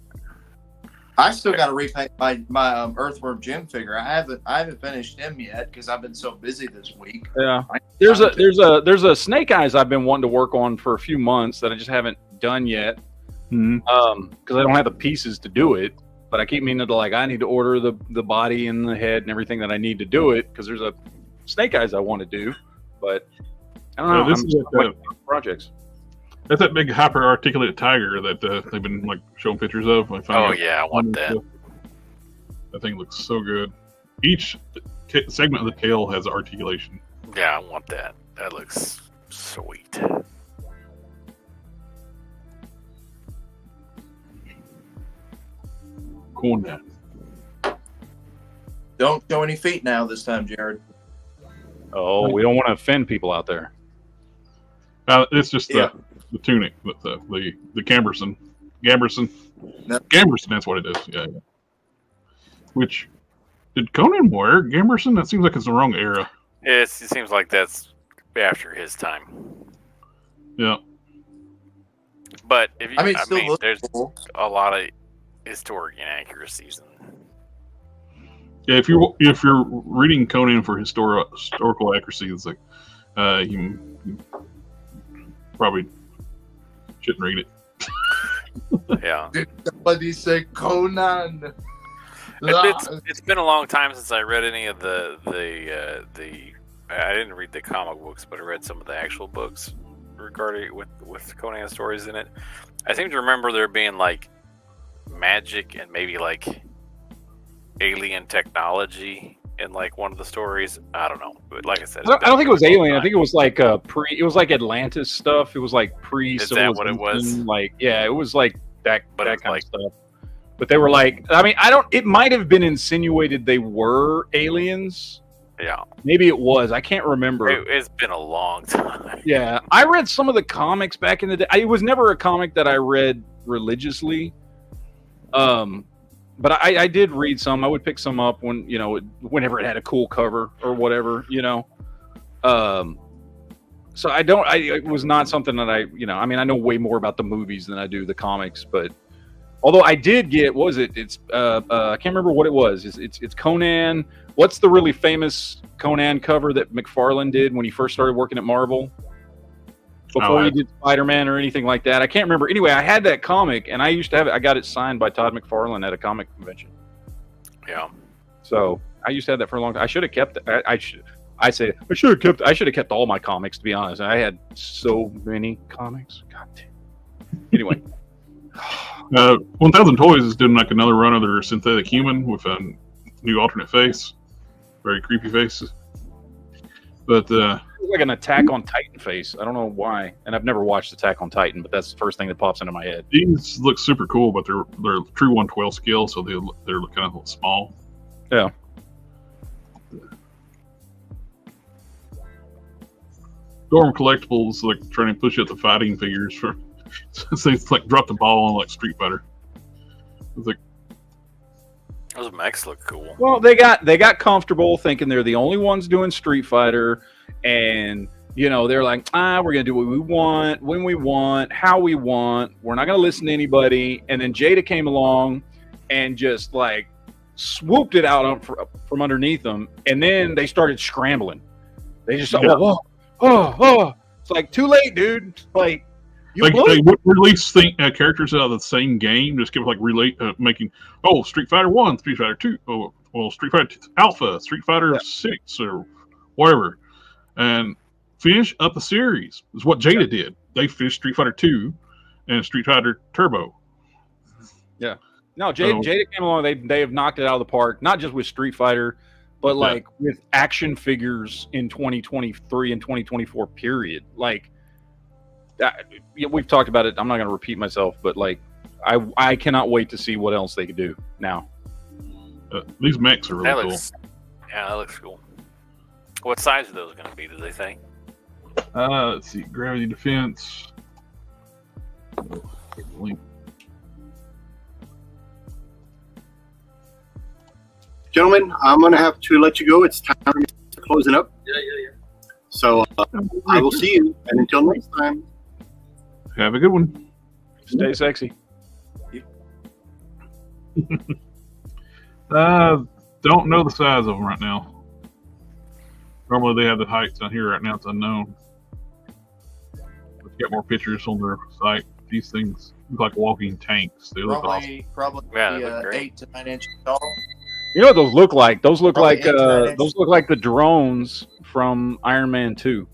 I still got to repaint my Earthworm Jim figure. I haven't finished him yet because I've been so busy this week. Yeah, there's a Snake Eyes I've been wanting to work on for a few months that I just haven't done yet. Because I don't have the pieces to do it. But I keep meaning to I need to order the body and the head and everything that I need to do it because there's a Snake Eyes I want to do. But I don't know. This is projects. That's that big hyper articulated tiger that they've been showing pictures of. Oh yeah, I want that. That thing looks so good. Each segment of the tail has articulation. Yeah, I want that. That looks sweet. Cool, man. Don't show any feet now this time, Jared. Oh, we don't want to offend people out there. It's just the tunic, but the Gamberson. No. Gamberson, that's what it is. Yeah. Which did Conan wear Gamberson? That seems like it's the wrong era. It seems like that's after his time. Yeah. But if you, there's cool. a lot of historic inaccuracies. Yeah, if you're reading Conan for historical accuracy, it's like you probably shouldn't read it. Yeah. Did somebody say Conan? It's been a long time since I read any of the I didn't read the comic books, but I read some of the actual books regarding with Conan stories in it. I seem to remember there being magic and maybe alien technology in one of the stories. I don't know, but like I said, I don't think it was alien. I think it was it was Atlantis stuff. It was pre. Is that what it was? It was that but that kind of stuff. But they were it might have been insinuated they were aliens. Yeah, maybe it was. I can't remember. It's been a long time. Yeah, I read some of the comics back in the day. It was never a comic that I read religiously. But I did read some. I would pick some up whenever it had a cool cover or whatever, So it was not something that I know way more about the movies than I do the comics, but although I did get, it's I can't remember what it was. It's Conan. What's the really famous Conan cover that McFarlane did when he first started working at Marvel? Before he did Spider-Man or anything like that. I can't remember. Anyway, I had that comic, and I used to have it. I got it signed by Todd McFarlane at a comic convention. Yeah. So I used to have that for a long time. I should have kept it. I should have kept all my comics, to be honest. I had so many comics. God damn. Anyway. 1000 Toys is doing another run of their synthetic human with a new alternate face. Very creepy face. But like an Attack on Titan face. I don't know why, and I've never watched Attack on Titan, but that's the first thing that pops into my head. These look super cool, but they're true 112 scale, so they're kind of small. Yeah. Storm Collectibles trying to push out the fighting figures for since they drop the ball on Street Fighter. It's those mechs look cool. Well, they got comfortable thinking they're the only ones doing Street Fighter, and they're like, we're gonna do what we want, when we want, how we want. We're not gonna listen to anybody. And then Jada came along and just swooped it out from underneath them, and then they started scrambling. They just it's too late, dude. They would release characters out of the same game, just give making Street Fighter 1, Street Fighter 2, Street Fighter Alpha, Street Fighter 6 or whatever, and finish up the series is what Jada did. They finished Street Fighter 2 and Street Fighter Turbo. Yeah. No, Jada came along. They have knocked it out of the park, not just with Street Fighter, but with action figures in 2023 and 2024 period. We've talked about it. I'm not going to repeat myself, but I cannot wait to see what else they could do now. These mechs are really cool. Yeah, that looks cool. What size are those going to be, do they say? Let's see. Gravity defense. Link. Gentlemen, I'm going to have to let you go. It's time to closing up. Yeah. So I will see you. And until next time. Have a good one. Stay sexy. Don't know the size of them right now. Normally they have the heights on here. Right now it's unknown. Let's get more pictures on their site. These things look like walking tanks. They look awesome. Probably Yeah, they look great. 8 to 9 inches tall. You know what those look like? Those look Probably like 8 to 9 inches. those look like the drones from Iron Man 2.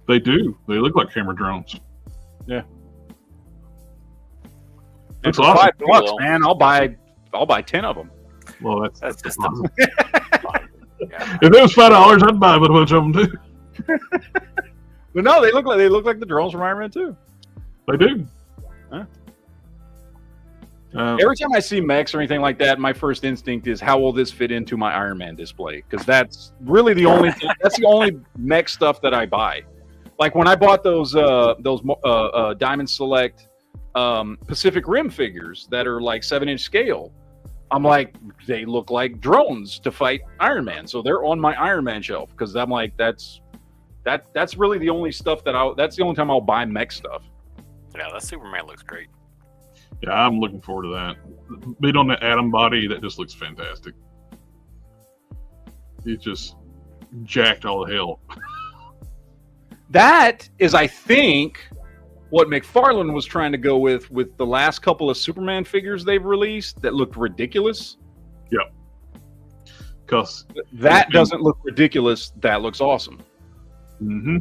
They do. They look like camera drones. Yeah. That's For awesome. $5, man, I'll buy 10 of them. Well, that's just awesome. Yeah. If it was $5, I'd buy a bunch of them too. But no, they look like the drones from Iron Man 2. They do. Huh? Every time I see mechs or anything like that, my first instinct is how will this fit into my Iron Man display? Because that's really the only that's the only mech stuff that I buy. Like when I bought those Diamond Select Pacific Rim figures that are like 7-inch scale, I'm like, they look like drones to fight Iron Man, so they're on my Iron Man shelf because I'm like, that's really the only stuff that's the only time I'll buy mech stuff. Yeah, that Superman looks great. Yeah, I'm looking forward to that. Being on the Atom body, that just looks fantastic. It's just jacked all the hell. That is, I think, what McFarlane was trying to go with the last couple of Superman figures they've released that looked ridiculous. Yep. Because that doesn't look ridiculous. That looks awesome. Mm-hmm.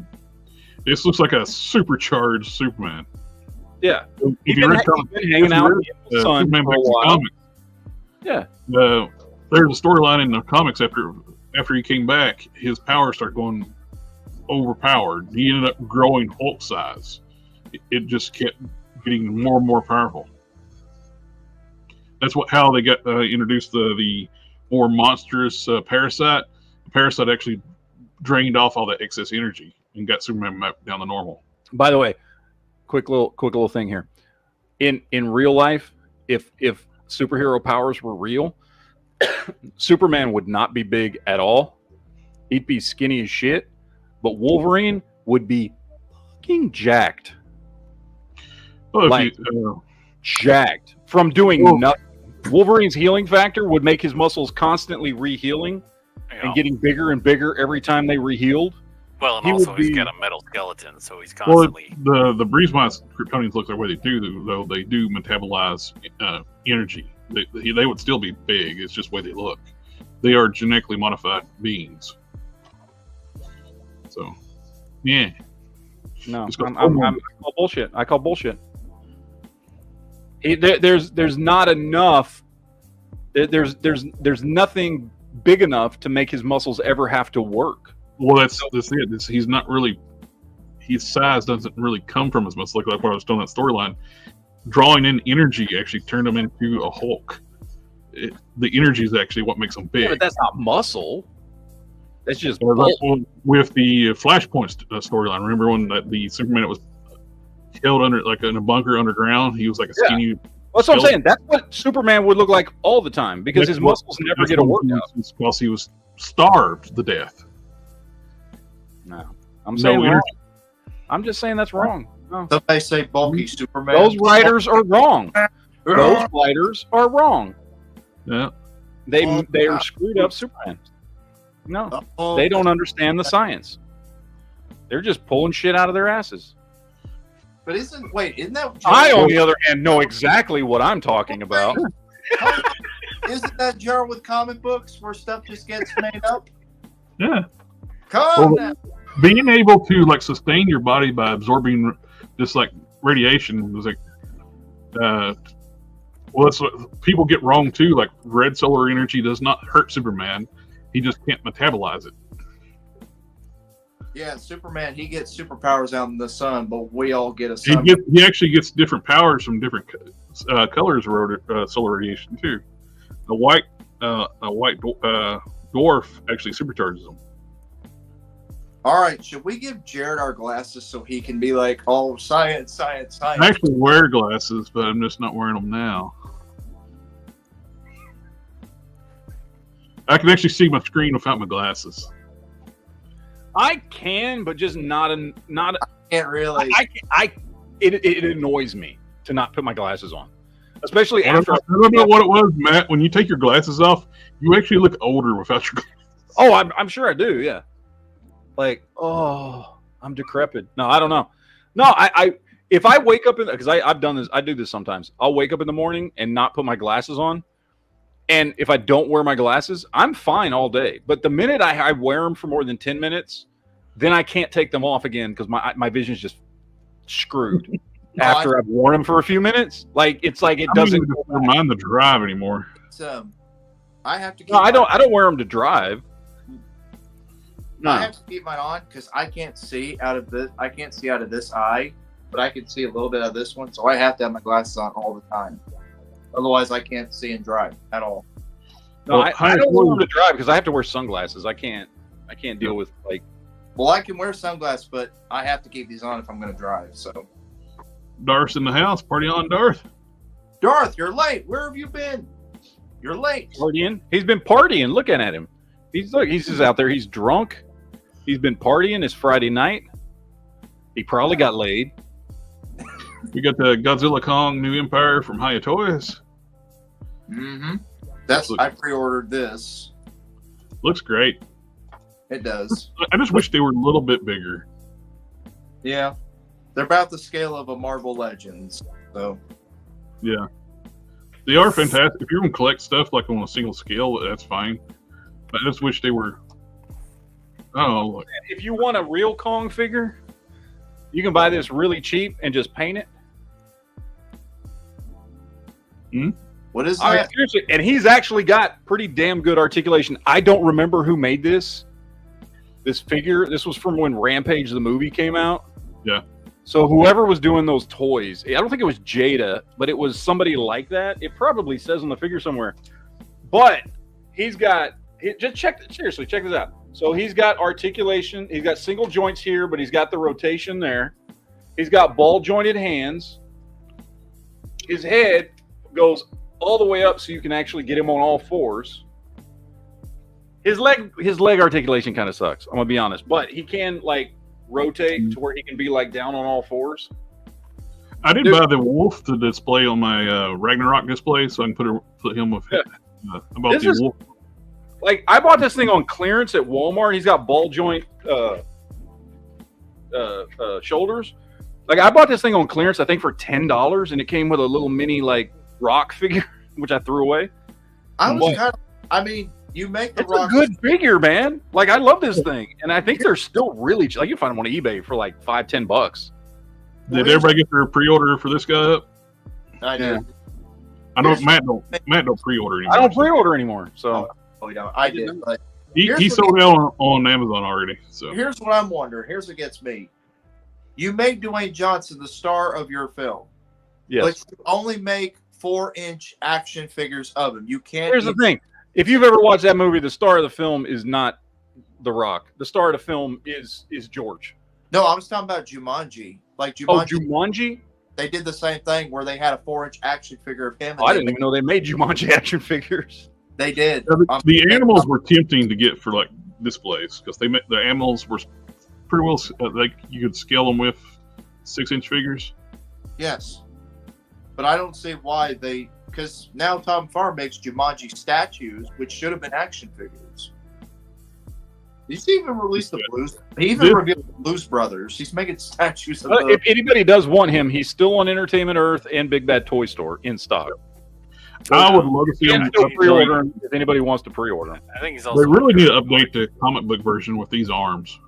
This looks like a supercharged Superman. Yeah. If He's you been read hanging out in the sun Superman for a makes while. comics, Yeah. There's a storyline in the comics after he came back, his powers start going overpowered. He ended up growing Hulk size. It just kept getting more and more powerful. That's how they got introduced the more monstrous Parasite. The Parasite actually drained off all that excess energy and got Superman back down to normal. By the way, quick little thing here. In real life, if superhero powers were real, Superman would not be big at all. He'd be skinny as shit. But Wolverine would be fucking jacked. Well, Like, jacked from doing nothing. Wolverine's healing factor would make his muscles constantly rehealing and getting bigger and bigger every time they rehealed. Well, and he also would he's be- got a metal skeleton, so he's well, constantly. the Breezemont Kryptonians look the way they do, though they do metabolize energy. They would still be big. It's just the way they look. They are genetically modified beings. So, yeah. No, Just go I forward. call bullshit. I call bullshit. There's not enough. There's nothing big enough to make his muscles ever have to work. Well, that's it. He's not really. His size doesn't really come from his muscle. Like what I was telling that storyline. Drawing in energy actually turned him into a Hulk. The energy is actually what makes him big. Yeah, but that's not muscle. That's just Well, bulk. with the Flashpoint storyline, remember when the Superman was held under like in a bunker underground? He was like a skinny. That's what I'm saying. That's what Superman would look like all the time because his muscles never get a workout. Because he was starved to death. No, I'm No saying wrong. energy. I'm just saying that's wrong. No. Somebody say bulky Superman. Those writers are wrong. Those writers are wrong. Yeah. They are screwed up Superman. No, they don't understand the science. They're just pulling shit out of their asses. But isn't that? I, on the other hand, know exactly what I'm talking about. Isn't that jar with comic books where stuff just gets made up? Yeah. Come Well, being able to like sustain your body by absorbing just like radiation was like well, that's what people get wrong too. Like red solar energy does not hurt Superman. He just can't metabolize it. Yeah, Superman, he gets superpowers out in the sun, but we all get a sun. He actually gets different powers from different colors of solar radiation too. A white dwarf actually supercharges them. All right, should we give Jared our glasses so he can be like, oh, science, science, science? I actually wear glasses, but I'm just not wearing them now. I can actually see my screen without my glasses. I can, but just not. Can't really. It annoys me to not put my glasses on, especially I don't after. know what it was, Matt. When you take your glasses off, you actually look older without your glasses. Oh, I'm sure I do. Yeah. Like, oh, I'm decrepit. No, I don't know. No, I if I wake up because I've done this. I do this sometimes. I'll wake up in the morning and not put my glasses on. And if I don't wear my glasses, I'm fine all day. But the minute I wear them for more than 10 minutes, then I can't take them off again because my vision's just screwed. After I've worn them for a few minutes, it's like it doesn't mind the drive anymore. I have to. No, I don't wear them to drive. No, I have to keep mine on because I can't see out of this. I can't see out of this eye, but I can see a little bit of this one. So I have to have my glasses on all the time. Otherwise, I can't see and drive at all. No, I don't wear them to drive because I have to wear sunglasses. I can't deal with Well, I can wear sunglasses, but I have to keep these on if I'm going to drive. So, Darth's in the house. Party on, Darth. Darth, you're late. Where have you been? You're late. Partying. He's been partying. Looking at him. He's just out there. He's drunk. He's been partying. It's Friday night. He probably got laid. We got the Godzilla Kong New Empire from Hiya Toys. Mm-hmm. I pre-ordered this. Looks great. It does. I just wish they were a little bit bigger. Yeah. They're about the scale of a Marvel Legends. So. Yeah. They are fantastic. If you're going to collect stuff like on a single scale, that's fine. But I just wish they were... Oh, if you want a real Kong figure, you can buy this really cheap and just paint it. What is that? I mean, seriously, and he's actually got pretty damn good articulation. I don't remember who made this figure. This was from when Rampage the movie came out. Yeah. So whoever was doing those toys, I don't think it was Jada, but it was somebody like that. It probably says on the figure somewhere. But just check this out. So he's got articulation. He's got single joints here, but he's got the rotation there. He's got ball jointed hands. His head goes all the way up so you can actually get him on all fours. His leg articulation kind of sucks, I'm gonna be honest, but he can rotate to where he can be down on all fours. I did buy the wolf to display on my Ragnarok display, so I can put him with wolf. I bought this thing on clearance at Walmart. He's got ball joint shoulders. I bought this thing on clearance, I think for $10, and it came with a little mini rock figure, which I threw away. You make the it's rock. A good figure, man. I love this thing, and I think they're still really cheap. You can find them on eBay for $5-10. Did everybody get their pre-order for this guy up? I did. I know Matt don't pre-order anymore. I don't pre-order anymore, so. Oh, yeah, I did. But he sold out on Amazon already. So here's what I'm wondering. Here's what gets me. You made Dwayne Johnson the star of your film. Yes. But you only make 4-inch action figures of him. You can't. Here's the thing. If you've ever watched that movie, the star of the film is not The Rock. The star of the film is George. No, I was talking about Jumanji. Jumanji. Oh, Jumanji? They did the same thing where they had a 4-inch action figure of him. Oh, I didn't even know they made Jumanji action figures. They did. The animals were tempting to get for displays because the animals were pretty well you could scale them with 6-inch figures. Yes, but I don't see why because now Tom Farr makes Jumanji statues, which should have been action figures. Did he even release the Blues? He even revealed the Blues Brothers. He's making statues of if anybody does want him, he's still on Entertainment Earth and Big Bad Toy Store in stock. I would love to see him pre-order him if anybody wants to pre-order him. I think he's also. They really need to update the comic book version with these arms.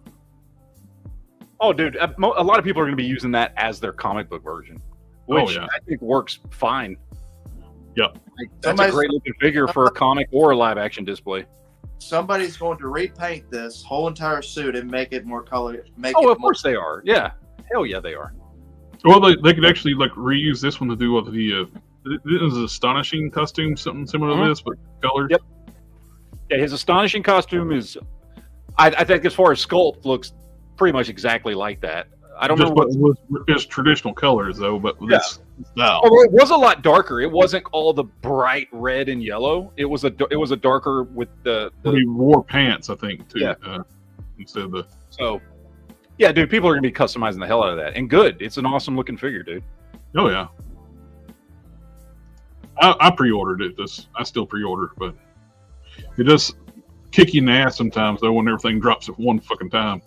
Oh, dude, a lot of people are going to be using that as their comic book version, which I think works fine. Yep. That's a great looking figure for a comic or a live action display. Somebody's going to repaint this whole entire suit and make it more color. Of course they are. Yeah. Hell yeah, they are. Well, they could actually reuse this one to do what the this is Astonishing costume, something similar to this, but colored. Yep. Yeah, his Astonishing costume is, I think, as far as sculpt looks pretty much exactly like that. I don't Just remember what was his traditional colors though, but with this style. Although it was a lot darker. It wasn't all the bright red and yellow. It was a darker with the He wore pants, I think, too. Yeah. Instead of the. so. Yeah, dude, people are gonna be customizing the hell out of that, and good. It's an awesome looking figure, dude. Oh yeah. I pre-ordered it. I still pre-order, but it does kick you in the ass sometimes though when everything drops at one fucking time.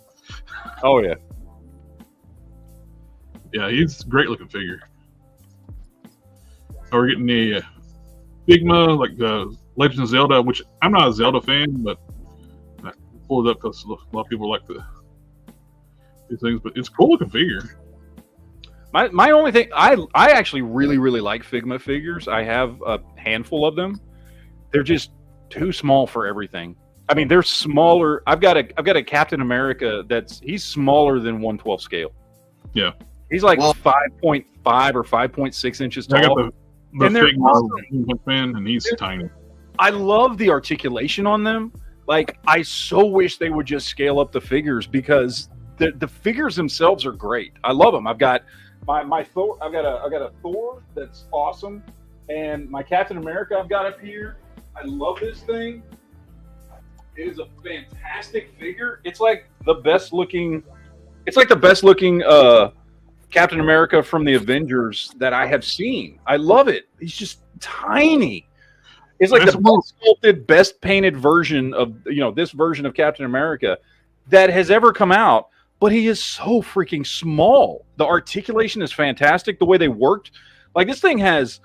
Oh yeah. Yeah, he's a great looking figure. So we're getting the Figma, like the Legend of Zelda, which I'm not a Zelda fan, but I pulled it up because a lot of people like these things. But it's a cool looking figure. My only thing, I actually really like Figma figures. I have a handful of them. They're just too small for everything. I mean, they're smaller. I've got a Captain America he's smaller than 1/12 scale. Yeah. He's like 5.5 or 5.6 inches tall. I got the And they're Figma awesome. fan, and he's tiny. I love the articulation on them. Like, I so wish they would just scale up the figures because the figures themselves are great. I love them. I've got my Thor. I've got a Thor that's awesome, and my Captain America I've got up here. I love this thing. It is a fantastic figure. It's like the best looking. It's like the best looking Captain America from the Avengers that I have seen. I love it. He's just tiny. It's like the best sculpted, best painted version of this version of Captain America that has ever come out. But he is so freaking small. The articulation is fantastic. The way they worked, like this thing has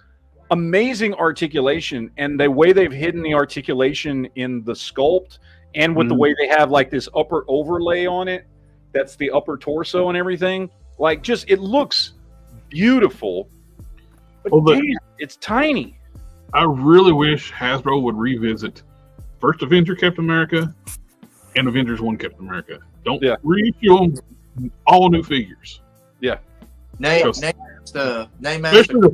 amazing articulation, and the way they've hidden the articulation in the sculpt, and with the way they have like this upper overlay on it, that's the upper torso and everything. Like, just it looks beautiful. But damn, it's tiny. I really wish Hasbro would revisit First Avenger Captain America and Avengers 1 Captain America. Don't reissue them all new figures. Yeah. Especially the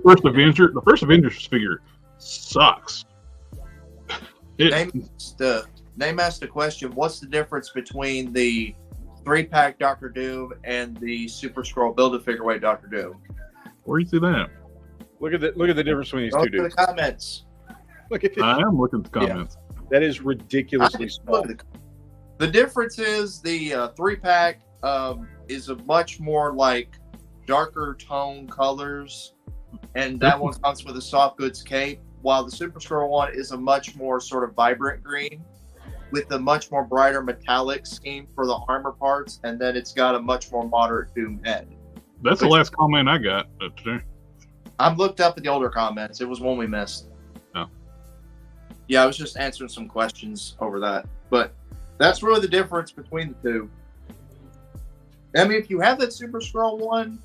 first Avenger. The first Avengers figure sucks. Name asked the question, what's the difference between the 3-pack Doctor Doom and the Super Scroll Build-A-Figure Doctor Doom? Where do you see that? Look at the difference between these two dudes. Look at the comments. Look at I am looking at the comments. Yeah. That is ridiculously small. The difference is the 3-pack is a much more like darker tone colors, and that one comes with a soft goods cape, while the Super Scroll one is a much more sort of vibrant green with a much more brighter metallic scheme for the armor parts, and then it's got a much more moderate Doom head. That's the last comment I got today. I've looked up at the older comments. It was one we missed. Oh. Yeah, I was just answering some questions over that. But that's really the difference between the two. I mean, if you have that Super Scroll one,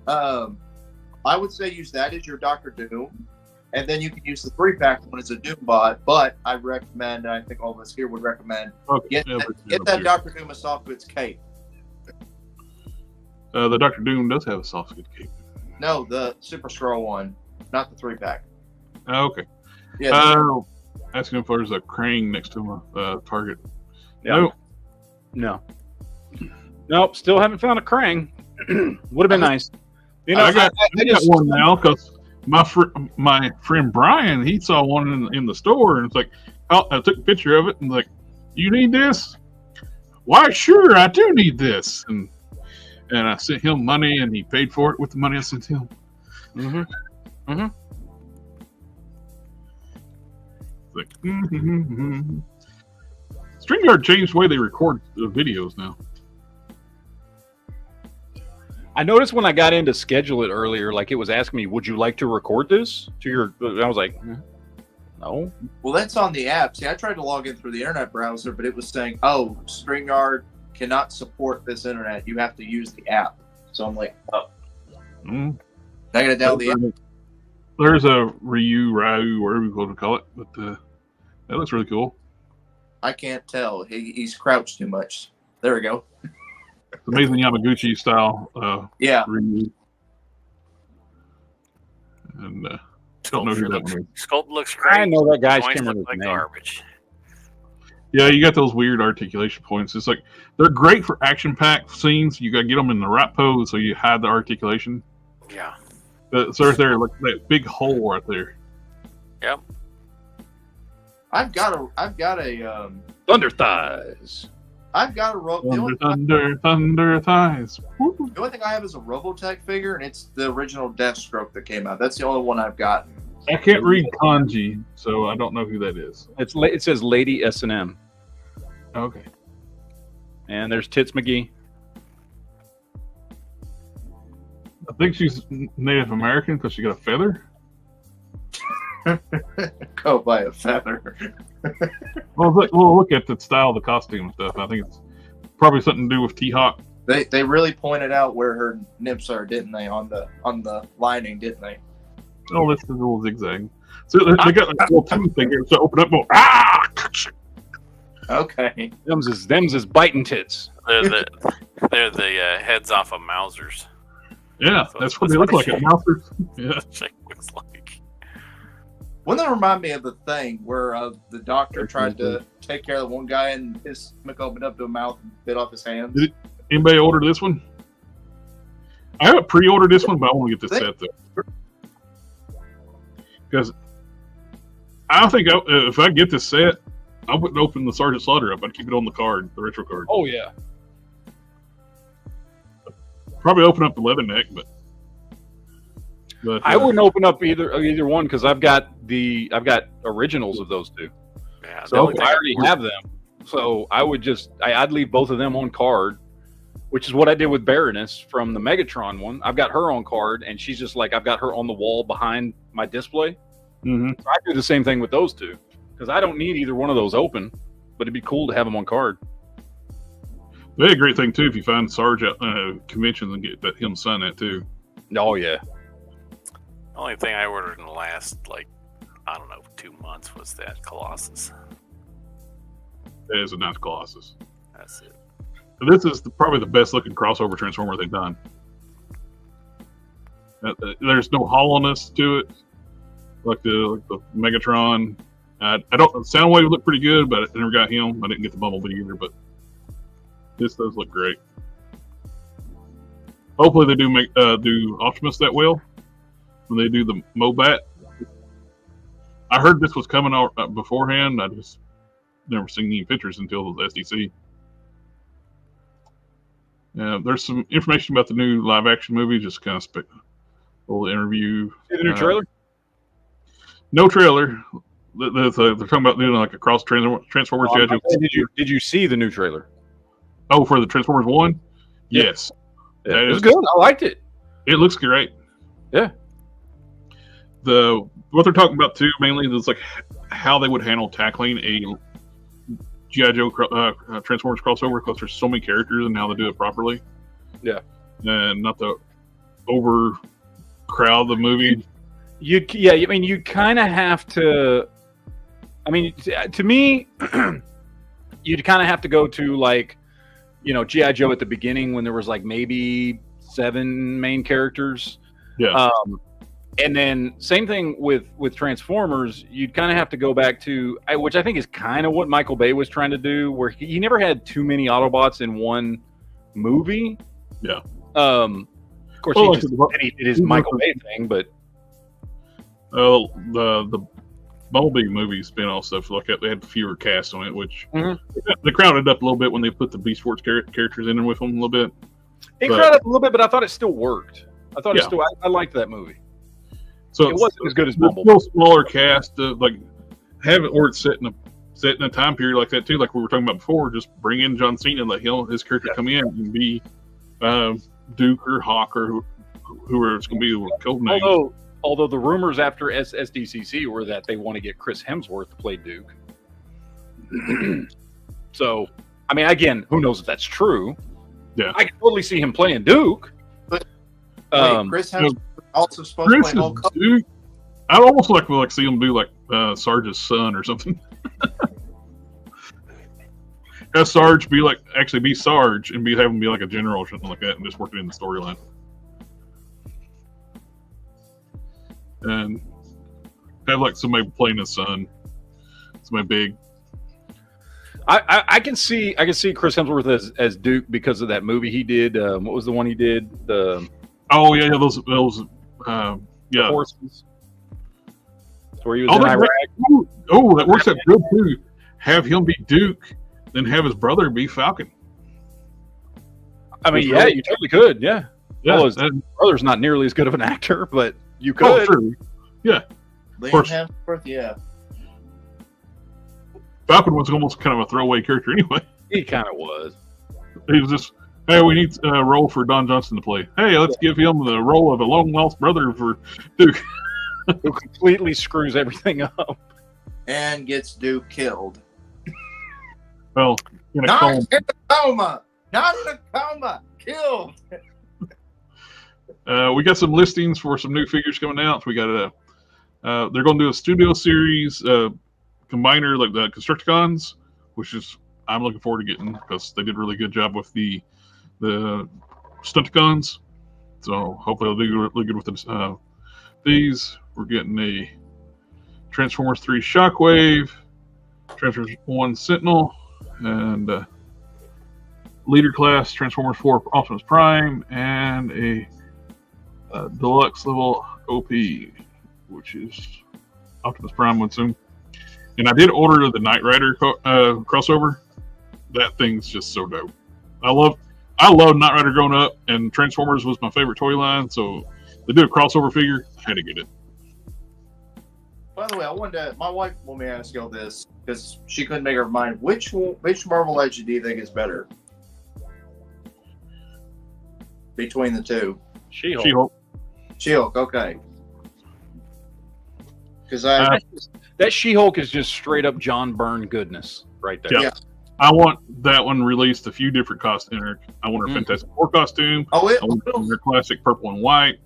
I would say use that as your Doctor Doom. And then you can use the 3-pack one as a Doom bot. But I recommend, and I think all of us here would recommend, get that Doctor Doom a soft goods cape. The Doctor Doom does have a soft goods cape. No, the Super Scroll one, not the 3-pack. Oh, okay. Yeah. Asking if there's a Krang next to a target. Yeah. Nope. Still haven't found a Krang. Would have been nice. I got one now because my friend Brian, he saw one in the store, and it's like, I took a picture of it and like, you need this? Why, sure, I do need this. And I sent him money, and he paid for it with the money I sent him. Like, StreamYard changed the way they record the videos now. I noticed when I got in to schedule it earlier, like it was asking me, would you like to record this to your, I was like, no. Well, that's on the app. See, I tried to log in through the internet browser, but it was saying, oh, StreamYard cannot support this internet. You have to use the app. So I'm like, oh. I gotta download the app. There's a Ryu, whatever you want to call it, but that looks really cool. I can't tell. He's crouched too much. There we go. It's amazing Yamaguchi style. Ryu. And don't know who that one is. Sculpt looks great. I know that guy's Coins camera look like name. garbage. Yeah, you got those weird articulation points. It's like they're great for action-packed scenes. You got to get them in the right pose so you hide the articulation. Yeah. So right there, like that big hole right there. Yep. I've got a Thunder thighs. I've got a Thunder thighs. Woo. The only thing I have is a Robotech figure, and it's the original Deathstroke that came out. That's the only one I've got. I can't read kanji, so I don't know who that is. It says Lady S&M, Okay. and there's Tits McGee. I think she's Native American because she got a feather. Go by a feather. Well, look at the style of the costume and stuff. I think it's probably something to do with T-Hawk. They really pointed out where her nips are, didn't they? On the lining, didn't they? Oh, that's the little zigzag. So they got like a little tooth thing here. So open up, go, ah! Okay. Them's is biting tits. They're the heads off of Mausers. Yeah, that's what they look like at Mousers. Yeah. Shit looks like. Wouldn't that remind me of the thing where the doctor tried to take care of the one guy and his stomach opened up to a mouth and bit off his hands? Anybody order this one? I haven't pre-ordered this one, but I want to get this set though. Because I think if I get this set, I wouldn't open the Sergeant Slaughter up. I'd keep it on the card, the retro card. Oh yeah. Probably open up the Leatherneck, but I wouldn't open up either one because I've got originals of those two. Yeah. So I already have them. So I would I'd leave both of them on card, which is what I did with Baroness from the Megatron one. I've got her on card, and she's just like I've got her on the wall behind my display. Mm-hmm. So I do the same thing with those two because I don't need either one of those open, but it'd be cool to have them on card. That'd be a great thing too if you find Sarge at conventions and get him sign that too. Oh yeah. The only thing I ordered in the last, 2 months was that Colossus. That is a nice Colossus. That's it. This is probably the best looking crossover Transformer they've done. There's no hollowness to it, like the Megatron. Soundwave looked pretty good, but I never got him. I didn't get the Bumblebee either, but this does look great. Hopefully they do Optimus that well when they do the Mobat. I heard this was coming out beforehand. I just never seen any pictures until the SDC. There's some information about the new live action movie. Just kind of a little interview. See the new trailer? No trailer. They're talking about doing like a cross Transformers. Did you see the new trailer? Oh, for the Transformers 1? Yes. Yeah, it was good. I liked it. It looks great. Yeah. What they're talking about too mainly is like how they would handle tackling a G.I. Joe Transformers crossover because there's so many characters and how they do it properly. Yeah. And not to overcrowd the movie. You kind of have to. I mean, to me, you'd kind of have to go to G.I. Joe at the beginning when there was maybe 7 main characters. Yeah. And then same thing with Transformers, you'd kind of have to go back to, which I think is kind of what Michael Bay was trying to do, where he never had too many Autobots in one movie. Yeah. Of course, he did his Michael Bay thing, but the Bumblebee movie spin-off stuff like that, they had fewer casts on it, which they crowded up a little bit when they put the Beast Wars characters in there with them a little bit. It crowded up a little bit, but I thought it still worked. I liked that movie. So it wasn't as good as Bumblebee. Still smaller cast, have it or it's set in a time period like that too, like we were talking about before. Just bring in John Cena and let his character come in and be Duke or Hawk or whoever it's going to be. Code name. Although the rumors after SDCC were that they want to get Chris Hemsworth to play Duke. So, I mean, again, who knows if that's true? Yeah, I can totally see him playing Duke. But Chris Hemsworth also supposed to play Hulk. Duke. I'd almost like to see him do Sarge's son or something. Have Sarge be Sarge and have him be like a general or something like that, and just working in the storyline. And have somebody playing his son, somebody big. I can see Chris Hemsworth as Duke because of that movie he did. What was the one he did? The those yeah. horses. Where he was in Iraq. That works out good too. Have him be Duke, then have his brother be Falcon. I mean, yeah, you totally could. Yeah. Yeah, well, his brother's not nearly as good of an actor, but you could. Oh, true. Yeah. Liam Hemsworth, yeah. Falcon was almost kind of a throwaway character anyway. He kind of was. He was just, hey, we need a role for Don Johnson to play. Hey, let's give him the role of a long lost brother for Duke. Who completely screws everything up. And gets Duke killed. Well, in a Not coma. in a coma! Not in a coma! Killed! We got some listings for some new figures coming out. We got they're going to do a studio series combiner like the Constructicons, which is I'm looking forward to getting because they did a really good job with the Stunticons. So hopefully they'll do really good with these. We're getting a Transformers 3 Shockwave, Transformers 1 Sentinel, and Leader Class Transformers 4 Optimus Prime, and a deluxe level OP, which is Optimus Prime one soon. And I did order the Knight Rider crossover. That thing's just so dope. I love Knight Rider growing up, and Transformers was my favorite toy line. So they did a crossover figure. I had to get it. By the way, my wife wanted me to ask you all this because she couldn't make her mind. Which Marvel Legend do you think is better between the two? She-Hulk. She-Hulk, okay. Because that She-Hulk is just straight up John Byrne goodness right there. Yeah. I want that one released a few different costumes. I want her Fantastic Four costume. I want her classic purple and white.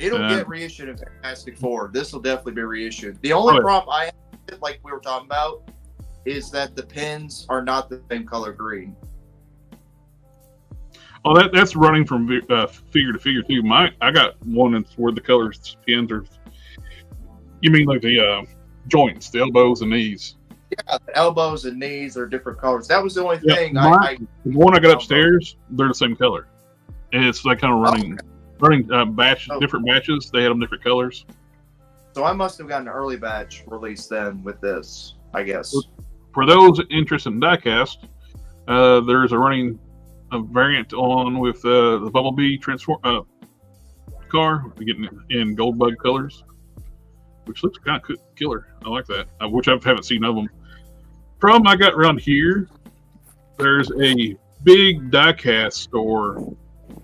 It'll get reissued in Fantastic Four. This will definitely be reissued. The only problem I have, like we were talking about, is that the pins are not the same color green. Oh, that's running from figure to figure too. I got one that's where the colors pins are. You mean like the joints, the elbows and knees? Yeah, the elbows and knees are different colors. That was the only thing. The one I got upstairs, they're the same color. And it's like kind of running batches, different batches. They had them different colors. So I must have gotten an early batch release then with this, I guess. For those interested in diecast, there's a variant on with the Bumblebee car, getting in gold bug colors, which looks kind of killer. I like that, which I haven't seen of them. Problem I got around here, there's a big diecast store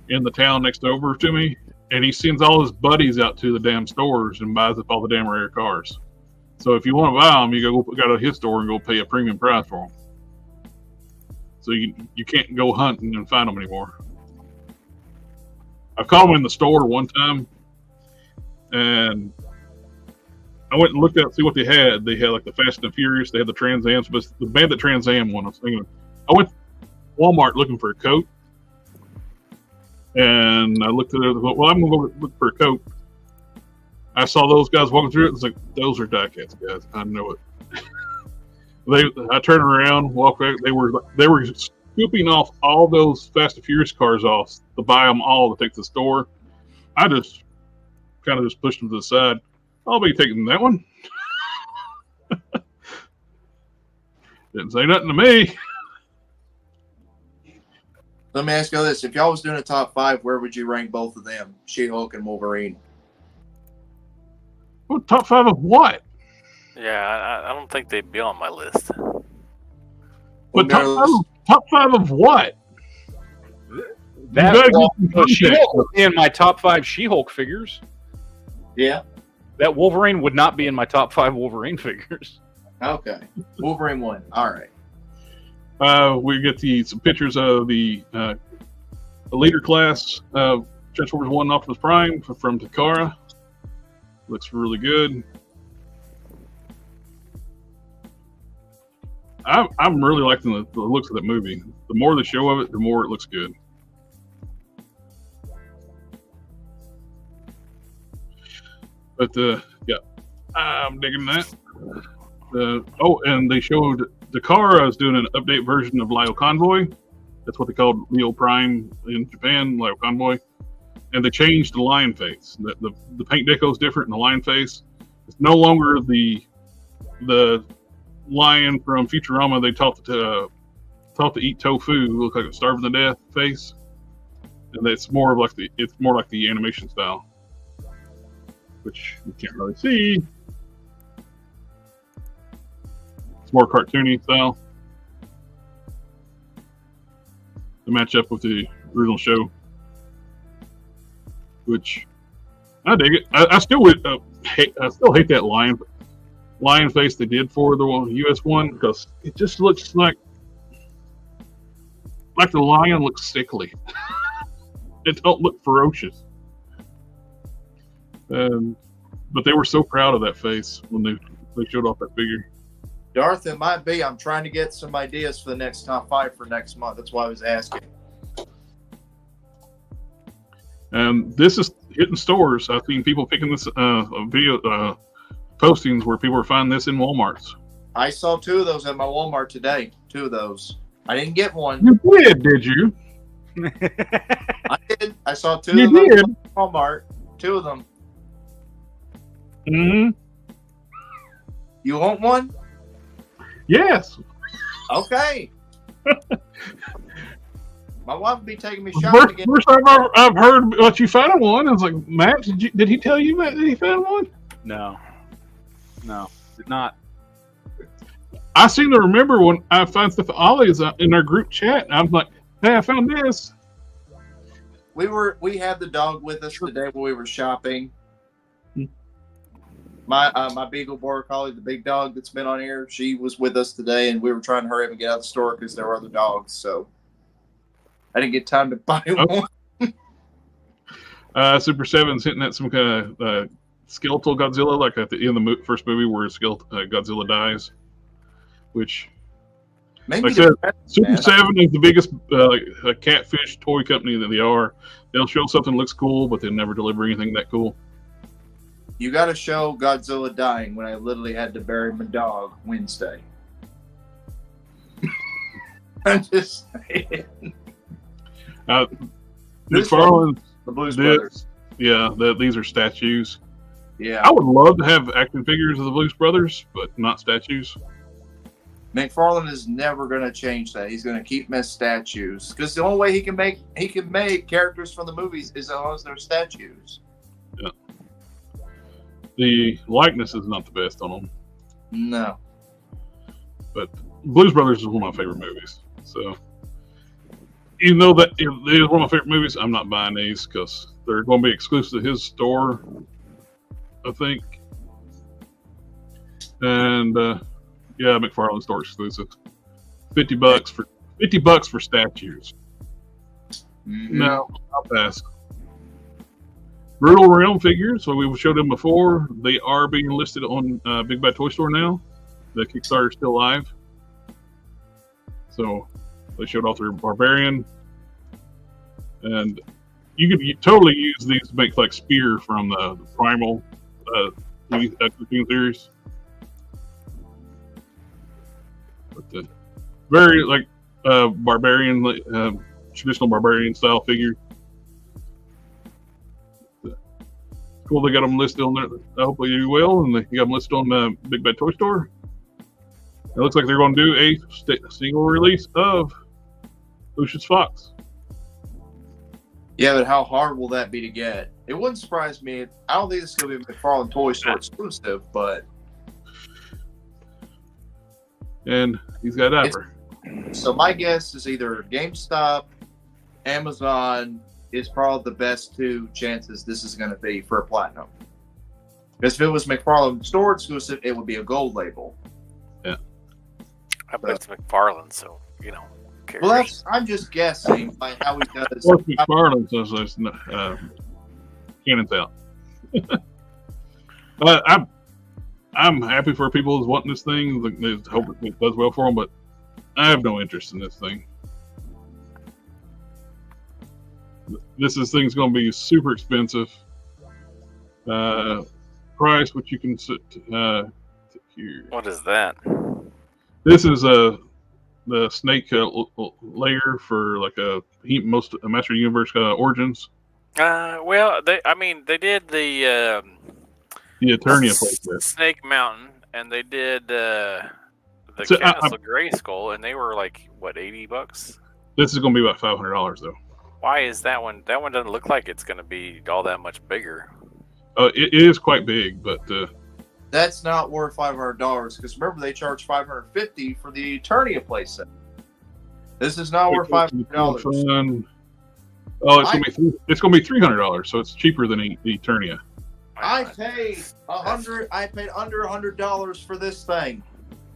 in the town next over to me, and he sends all his buddies out to the damn stores and buys up all the damn rare cars. So if you want to buy them, you go to his store and go pay a premium price for them. So you can't go hunting and find them anymore. I caught them in the store one time, and I went and looked out to see what they had. They had like the Fast and Furious. They had the Trans Ams, but the Bandit Trans Am one. I went to Walmart looking for a coat, and I looked at it. Well, I'm going to go look for a coat. I saw those guys walking through it. It's like, those are diecast guys. I know it. I turned around, walked back. They were scooping off all those Fast and Furious cars off to buy them all to take to the store. I just kind of just pushed them to the side. I'll be taking that one. Didn't say nothing to me. Let me ask you this. If y'all was doing a top 5, where would you rank both of them? She-Hulk and Wolverine. Well, top 5 of what? Yeah, I don't think they'd be on my list. But top 5 of what? She-Hulk would be in my top 5 She-Hulk figures. Yeah. That Wolverine would not be in my top 5 Wolverine figures. Okay. Wolverine 1. All right. We get some pictures of the Leader Class Transformers 1 Optimus Prime from Takara. Looks really good. I'm really liking the looks of that movie. The more they show of it, the more it looks good. But yeah, I'm digging that. And they showed Dakara is doing an update version of Lyle Convoy. That's what they called Leo Prime in Japan, Lyle Convoy. And they changed the lion face. The paint deco is different in the lion face. It's no longer the lion from Futurama they taught to eat tofu, look like it's starving to death face. And it's more like the animation style, which you can't really see. It's more cartoony style to match up with the original show, which I dig it. I still hate that lion face they did for the US one, because it just looks like the lion looks sickly. It don't look ferocious. But they were so proud of that face when they showed off that figure. Darth, it might be. I'm trying to get some ideas for the next top 5 for next month. That's why I was asking. This is hitting stores. I've seen people picking this video postings where people are finding this in Walmarts. I saw 2 of those at my Walmart today. 2 of those. I didn't get one. You did you? I did. I saw 2 You of them did? at Walmart. 2 of them. Mm-hmm. You want one? Yes. Okay. My wife would be taking me shopping again. First time I've heard about you finding one. I was like, Matt, did he tell you, Matt, that he found one? No, did not. I seem to remember when I found stuff at Ollie's in our group chat. I was like, hey, I found this. We had the dog with us today when we were shopping. My Beagle Border Collie, the big dog that's been on here, she was with us today, and we were trying to hurry up and get out of the store because there were other dogs. So I didn't get time to buy one. Super 7's hitting at some kind of skeletal Godzilla, like at the end of the first movie where Godzilla dies. Which, Maybe like I said, Super 7 is the biggest catfish toy company that they are. They'll show something that looks cool, but they'll never deliver anything that cool. You got to show Godzilla dying when I literally had to bury my dog Wednesday. I'm just saying. McFarlane, The Blues Brothers. Yeah, these are statues. Yeah. I would love to have action figures of the Blues Brothers, but not statues. McFarlane is never going to change that. He's going to keep them as statues because the only way he can make characters from the movies is as long as they're statues. Yeah. The likeness is not the best on them, No. but Blues Brothers is one of my favorite movies. So, even though that it is one of my favorite movies, I'm not buying these because they're going to be exclusive to his store, I think. And yeah, McFarlane store exclusive. $50 for statues. Mm-hmm. No, I'll pass. Brutal Realm figures, so we showed them before. They are being listed on Big Bad Toy Store now. The Kickstarter is still live. So they showed off their Barbarian. And you could totally use these to make like Spear from the Primal cartoon series. But very like Barbarian, traditional Barbarian style figure. Cool, they got them listed on there. Hopefully you will, and they got them listed on the Big Bad Toy Store. It looks like they're going to do a single release of Lucius Fox. Yeah, but how hard will that be to get? It wouldn't surprise me. I don't think this is going to be a McFarlane Toy Store exclusive, but... And he's got Dapper. So my guess is either GameStop, Amazon is probably the best 2 chances this is going to be for a platinum. Because if it was McFarlane Store exclusive, it would be a gold label. Yeah. I bet it's McFarlane, so, you know. Well, I'm just guessing by how he does. Or McFarlane says there's cannons out. I'm happy for people who's wanting this thing. They hope it does well for them, but I have no interest in this thing. This thing's going to be super expensive. Price, which you can here. What is that? This is the snake layer for like a Master Universe Origins. Well, they did the Eternia playset. Snake Mountain, and they did the So, Castle Grayskull, and they were like what, $80? This is going to be about $500 though. Why is that one? That one doesn't look like it's going to be all that much bigger. It is quite big, but That's not worth $500 because remember they charge $550 for the Eternia playset. This is not worth $500. Oh, it's gonna be $300, so it's cheaper than Eternia. I paid I paid under $100 for this thing.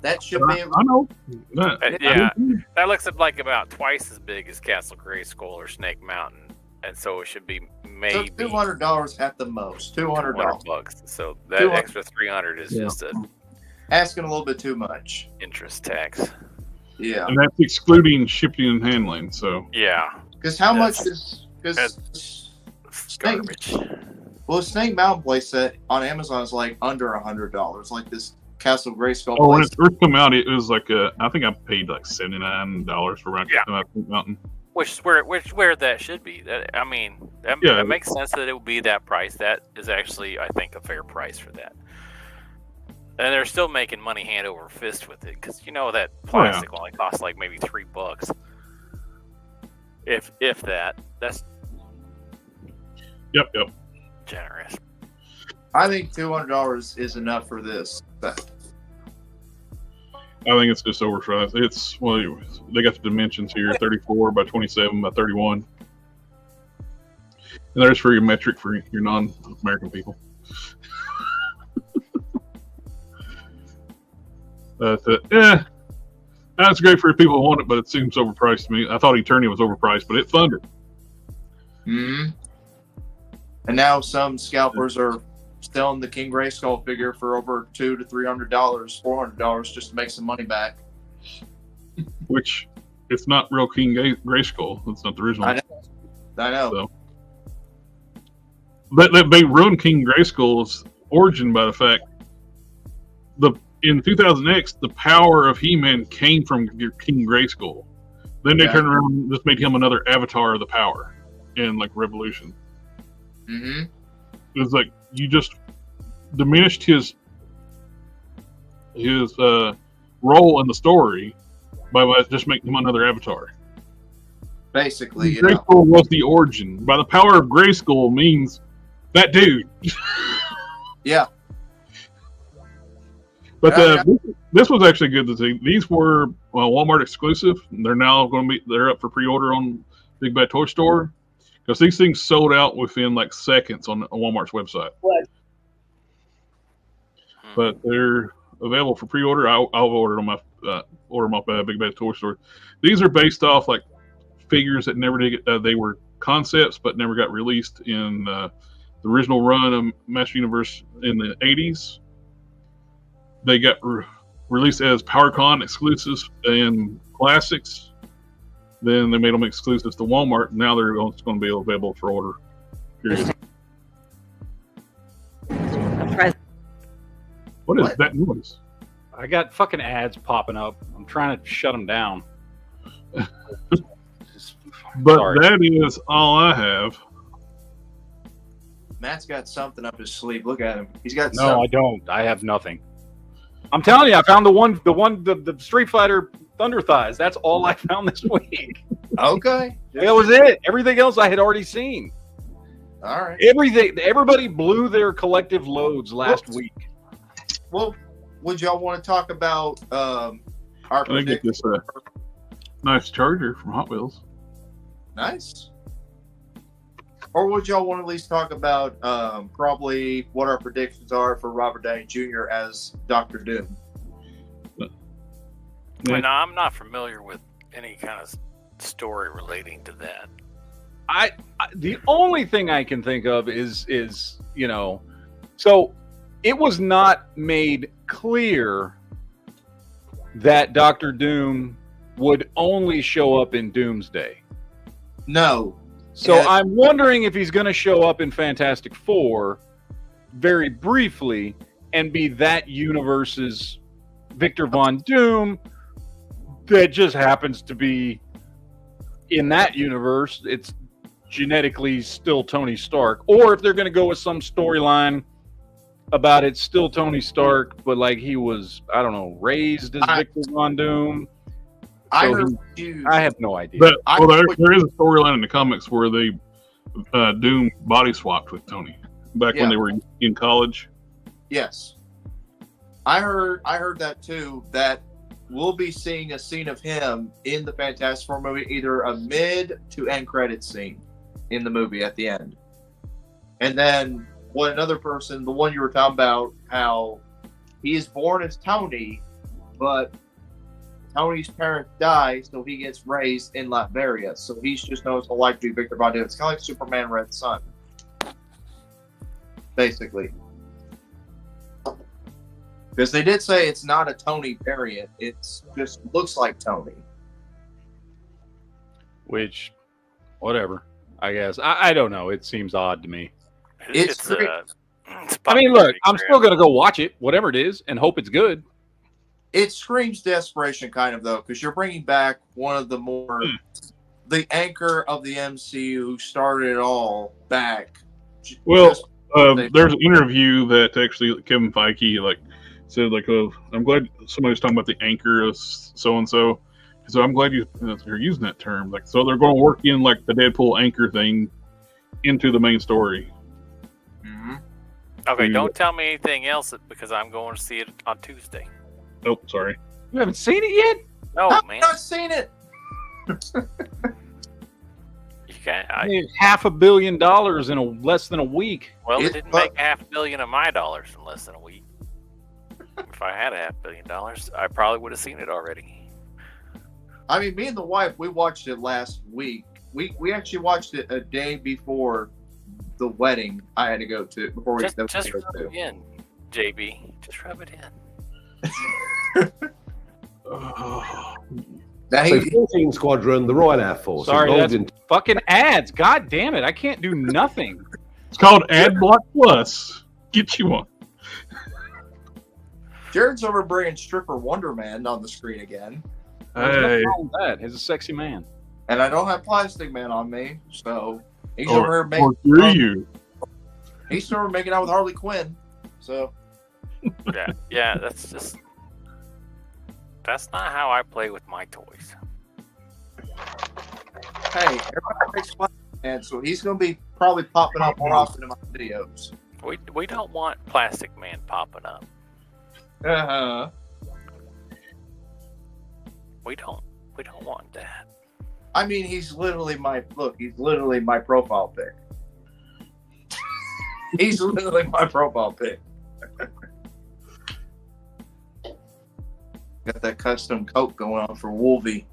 That should be. I know. Yeah, that looks like about twice as big as Castle Grayskull or Snake Mountain, and so it should be maybe $200 at the most. $200. So that extra $300 is just asking a little bit too much. Interest tax. Yeah, and that's excluding shipping and handling. So yeah, because how much is garbage? Well, Snake Mountain playset on Amazon is like under $100, like this Castle Grayskull. Oh, when it first came out, it was like I think I paid like $79 for Snake Mountain. Which is where that should be. That makes sense that it would be that price. That is actually, I think, a fair price for that. And they're still making money hand over fist with it because that plastic only costs like maybe $3, if that. That's Yep. generous. I think $200 is enough for this. I think it's just oversized. They got the dimensions here: 34 by 27 by 31, and there's for your metric for your non-American people. That's great for people who want it, but it seems overpriced to me. I thought Eternia was overpriced, but it thundered. Mm-hmm. And now some scalpers are selling the King Grayskull figure for over $200 to $300, $400 just to make some money back. Which, it's not real King Grayskull. It's not the original. I know. So. But they ruined King Grayskull's origin by the fact in 2000X, the power of He-Man came from King Grayskull. Then they turned around and just made him another avatar of the power in like Revolution. Mm-hmm. It was like you just diminished his role in the story by just making him another avatar. Basically, Grayskull was the origin. By the power of Grayskull means that dude. Yeah. But this was actually good to see. These were Walmart exclusive. They're now they're up for pre-order on Big Bad Toy Store because these things sold out within like seconds on Walmart's website. What? But they're available for pre-order. I'll order them off Big Bad Toy Store. These are based off like figures that never did. They were concepts but never got released in the original run of Master Universe in the 80s. They got released as PowerCon exclusives and classics. Then they made them exclusives to Walmart. Now they're going to be available for order. Period. What is that noise? I got fucking ads popping up. I'm trying to shut them down. But Sorry. that is all I have. Matt's got something up his sleeve. Look at him. He's got No, something. I don't. I have nothing. I'm telling you, I found the Street Fighter Thunder Thighs. That's all I found this week. Okay. That was it. Everything else I had already seen. All right. Everybody blew their collective loads last week. Well, would y'all want to talk about our I think get predictions? this nice charger from Hot Wheels. Nice. Or would y'all want to at least talk about probably what our predictions are for Robert Downey Jr. as Dr. Doom? Yeah. I'm not familiar with any kind of story relating to that. I the only thing I can think of is so it was not made clear that Dr. Doom would only show up in Doomsday. No. So Yeah. I'm wondering if he's going to show up in Fantastic Four very briefly, and be that universe's Victor Von Doom that just happens to be in that universe. It's genetically still Tony Stark. Or if they're going to go with some storyline about it's still Tony Stark, but like he was, I don't know, raised as Victor Von Doom. I So heard you. I have no idea. But well, there is a storyline in the comics where they Doom body swapped with Tony back when they were in college. Yes, I heard that too. That we'll be seeing a scene of him in the Fantastic Four movie, either a mid to end credit scene in the movie at the end, and then another person, the one you were talking about, how he is born as Tony, but Tony's parents die, so he gets raised in Latveria. So he's just knows to like to be Victor Von Doom. It's kind of like Superman Red Sun, basically. Because they did say it's not a Tony variant. It just looks like Tony. Which, whatever, I guess. I don't know. It seems odd to me. It's I mean, look, I'm still going to go watch it, whatever it is, and hope it's good. It screams desperation, kind of, though, because you're bringing back one of the more... the anchor of the MCU who started it all back. Well, there's an interview that actually Kevin Feige said I'm glad somebody was talking about the anchor of so and so. So I'm glad you're using that term. So they're going to work in the Deadpool anchor thing into the main story. Mm-hmm. Okay, don't tell me anything else because I'm going to see it on Tuesday. Oh, sorry. You haven't seen it yet? No, I've man. not seen it. You can't. I made $500 million in less than a week. Well, it It's didn't fu- make $500 million of my dollars in less than a week. If I had $500 million, I probably would have seen it already. I mean, me and the wife, we watched it last week. We actually watched it a day before the wedding I had to go to. Before we Just go rub to. it in, JB. Just rub it in. Now, So 14 Squadron, the Royal Air Force. Sorry, involved that's fucking ads. God damn it. I can't do nothing. It's called AdBlock Plus. Get you one. Jared's over bringing stripper Wonder Man on the screen again, There's nothing Hey, wrong with that. He's a sexy man. and I don't have Plastic Man on me, so he's or, over here or making. do you? He's over making out with Harley Quinn. So Yeah, that's not how I play with my toys. hey, everybody makes Plastic Man, so he's going to be probably popping up more often in my videos. We don't want Plastic Man popping up. Uh-huh. We don't want that. I mean, he's literally my profile pic. He's literally my profile pic. Got that custom coat going on for Wolvie.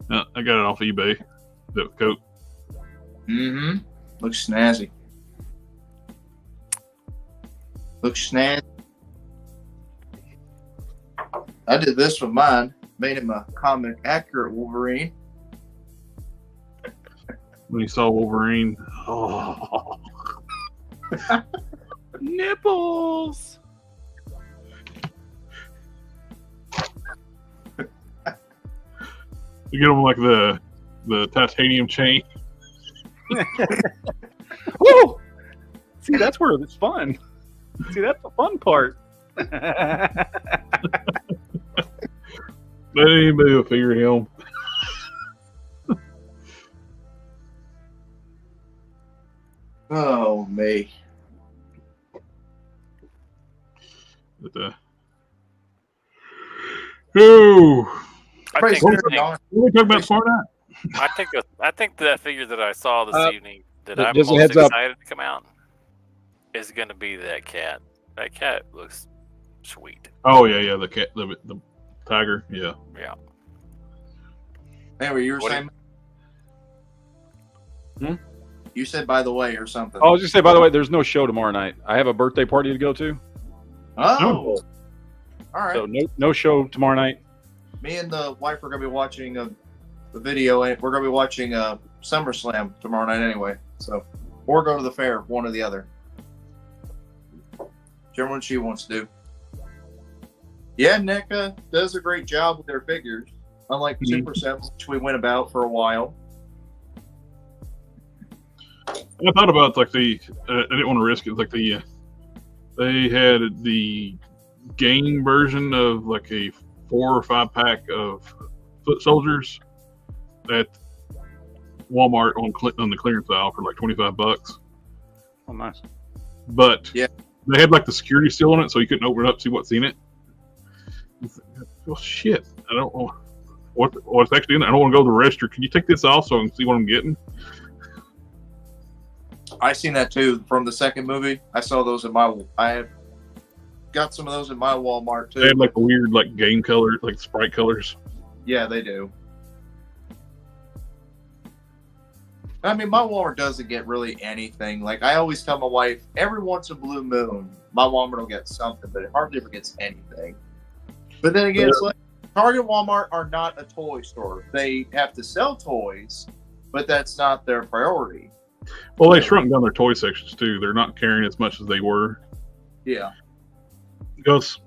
I got it off eBay. That coat. Mm-hmm. Looks snazzy. Looks snazzy. I did this with mine. Made him a comic accurate Wolverine. When he saw Wolverine, oh, Nipples. you get him the titanium chain. Woo! See, that's where it's fun. See, that's the fun part. Let anybody will figure him. Oh, me. But, ooh, I Praise think, the Lord. what are we talking about tomorrow night? I think that figure that I saw this evening that I'm just a most heads up. excited to come out is going to be that cat. That cat looks sweet. Oh yeah, the cat, the tiger, yeah. Yeah. Anyway, you were What saying. Hmm? You said by the way or something. I was just say, by the way, there's no show tomorrow night. I have a birthday party to go to, Oh. All right. so no show tomorrow night. Me and the wife are going to be watching the video, and we're going to be watching SummerSlam tomorrow night anyway. So, or go to the fair, one or the other. whichever one she wants to do. Yeah, NECA does a great job with their figures, unlike Super 7, which we went about for a while. I thought about like I didn't want to risk it. Like they had the game version of like a 4 or 5 pack of foot soldiers at Walmart on the clearance aisle for like $25. Oh, nice. But yeah, they had like the security seal on it, so you couldn't open it up to see what's in it. Well, shit, I don't know what's actually in it. I don't want to go to the register. Can you take this off so I can see what I'm getting? I seen that too from the second movie. I saw those I have got some of those in my Walmart too. They had like a weird like game color, like sprite colors. Yeah, they do. I mean, my Walmart doesn't get really anything. Like I always tell my wife, every once in a blue moon, my Walmart will get something, but it hardly ever gets anything. But then again, it's like Target and Walmart are not a toy store. They have to sell toys, but that's not their priority. Well, they shrunk down their toy sections too. They're not carrying as much as they were. Yeah. Because,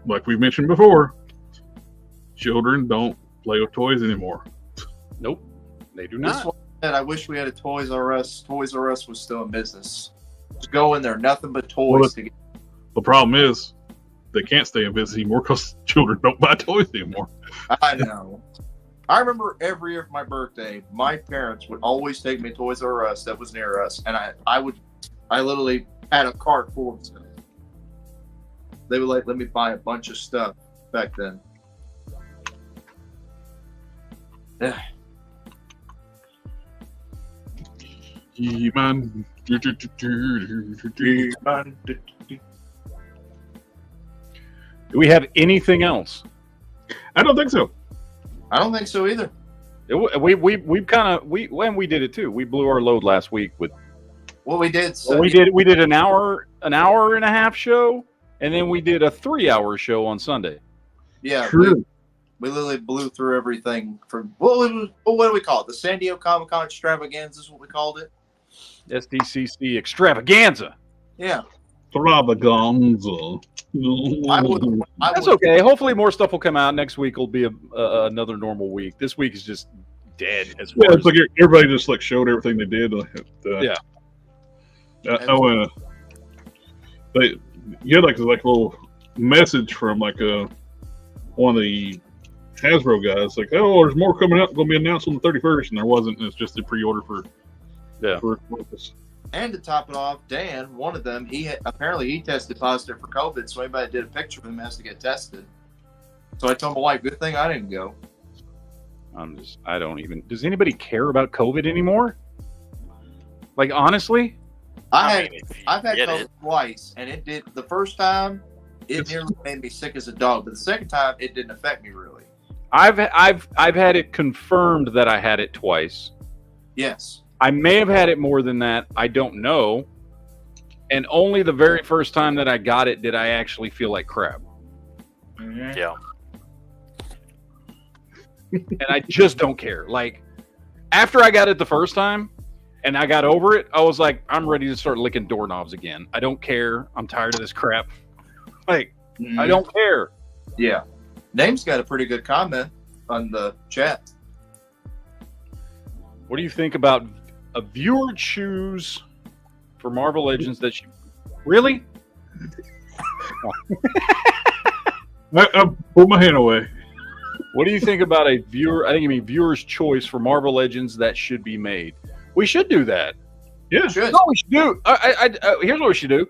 like we mentioned before, children don't play with toys anymore. Nope, they do This not. one said, I wish we had a Toys R Us. Toys R Us was still in business. Just go in there, nothing but toys to get. The problem is, they can't stay in business anymore because children don't buy toys anymore. I know. I remember every year for my birthday, my parents would always take me to Toys R Us that was near us, and I literally had a cart full of stuff. They would let me buy a bunch of stuff back then. Yeah. He-Man. Do we have anything else? I don't think so. I don't think so either. We did it too. We blew our load last week with. Well, we did. So we did an hour and a half show, and then we did a 3-hour show on Sunday. Yeah, True. we literally blew through everything from what do we call it? The San Diego Comic-Con extravaganza is what we called it. SDCC extravaganza. Yeah. Extravaganza. That's okay. Hopefully, more stuff will come out next week. Will be another normal week. This week is just dead. As far Yeah, it's like everybody just like showed everything they did. Yeah. You had like a little message from like one of the Hasbro guys, like, oh, there's more coming out, going to be announced on the 31st, and there wasn't. It's just a pre-order for. And to top it off, Dan, one of them, apparently he tested positive for COVID, so anybody that did a picture of him has to get tested. So I told my wife, good thing I didn't go. I don't even. Does anybody care about COVID anymore? Like, honestly? I've had COVID twice, and it did. The first time, it nearly made me sick as a dog, but the second time, it didn't affect me really. I've had it confirmed that I had it twice. Yes. I may have had it more than that. I don't know. And only the very first time that I got it did I actually feel like crap. Mm-hmm. Yeah. And I just don't care. Like, after I got it the first time and I got over it, I was like, I'm ready to start licking doorknobs again. I don't care. I'm tired of this crap. Like, I don't care. Yeah. Name's got a pretty good comment on the chat. What do you think about a viewer choose for Marvel Legends that you really? I pulled my hand away. What do you think about a viewer? I think you mean viewer's choice for Marvel Legends that should be made. We should do that. Yeah. Should. No, we should do. Here's what we should do.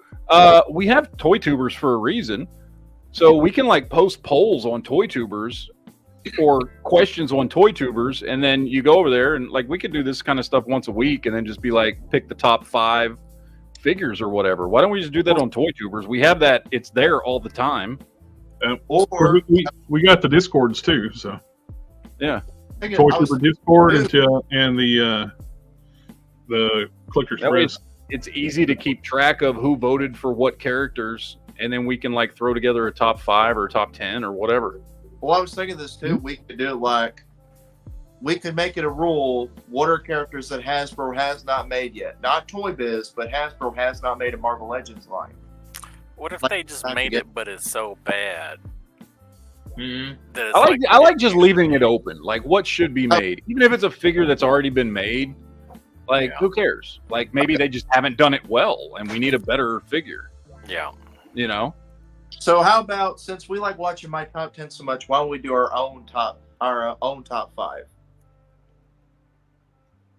We have Toy Tubers for a reason, so we can like post polls on Toy Tubers or questions on Toy Tubers, and then you go over there and like we could do this kind of stuff once a week, and then just be like pick the top 5 figures or whatever. Why don't we just do that on Toy Tubers? We have that; it's there all the time. Or we got the Discords too, so yeah, Toy Tuber Discord and the Collector's that way Press. it's easy to keep track of who voted for what characters, and then we can like throw together a top 5 or top 10 or whatever. Well, I was thinking this too. We could do it like we could make it a rule. What are characters that Hasbro has not made yet? Not Toy Biz, but Hasbro has not made a Marvel Legends line. What if Like, they just I made forget- it, but it's so bad Mhm. that it's I like just leaving it open. Like, what should be made, even if it's a figure that's already been made. Like, Yeah. who cares? Like, maybe they just haven't done it well, and we need a better figure. Yeah. You know? So how about, since we like watching my top 10 so much, why don't we do our own top 5?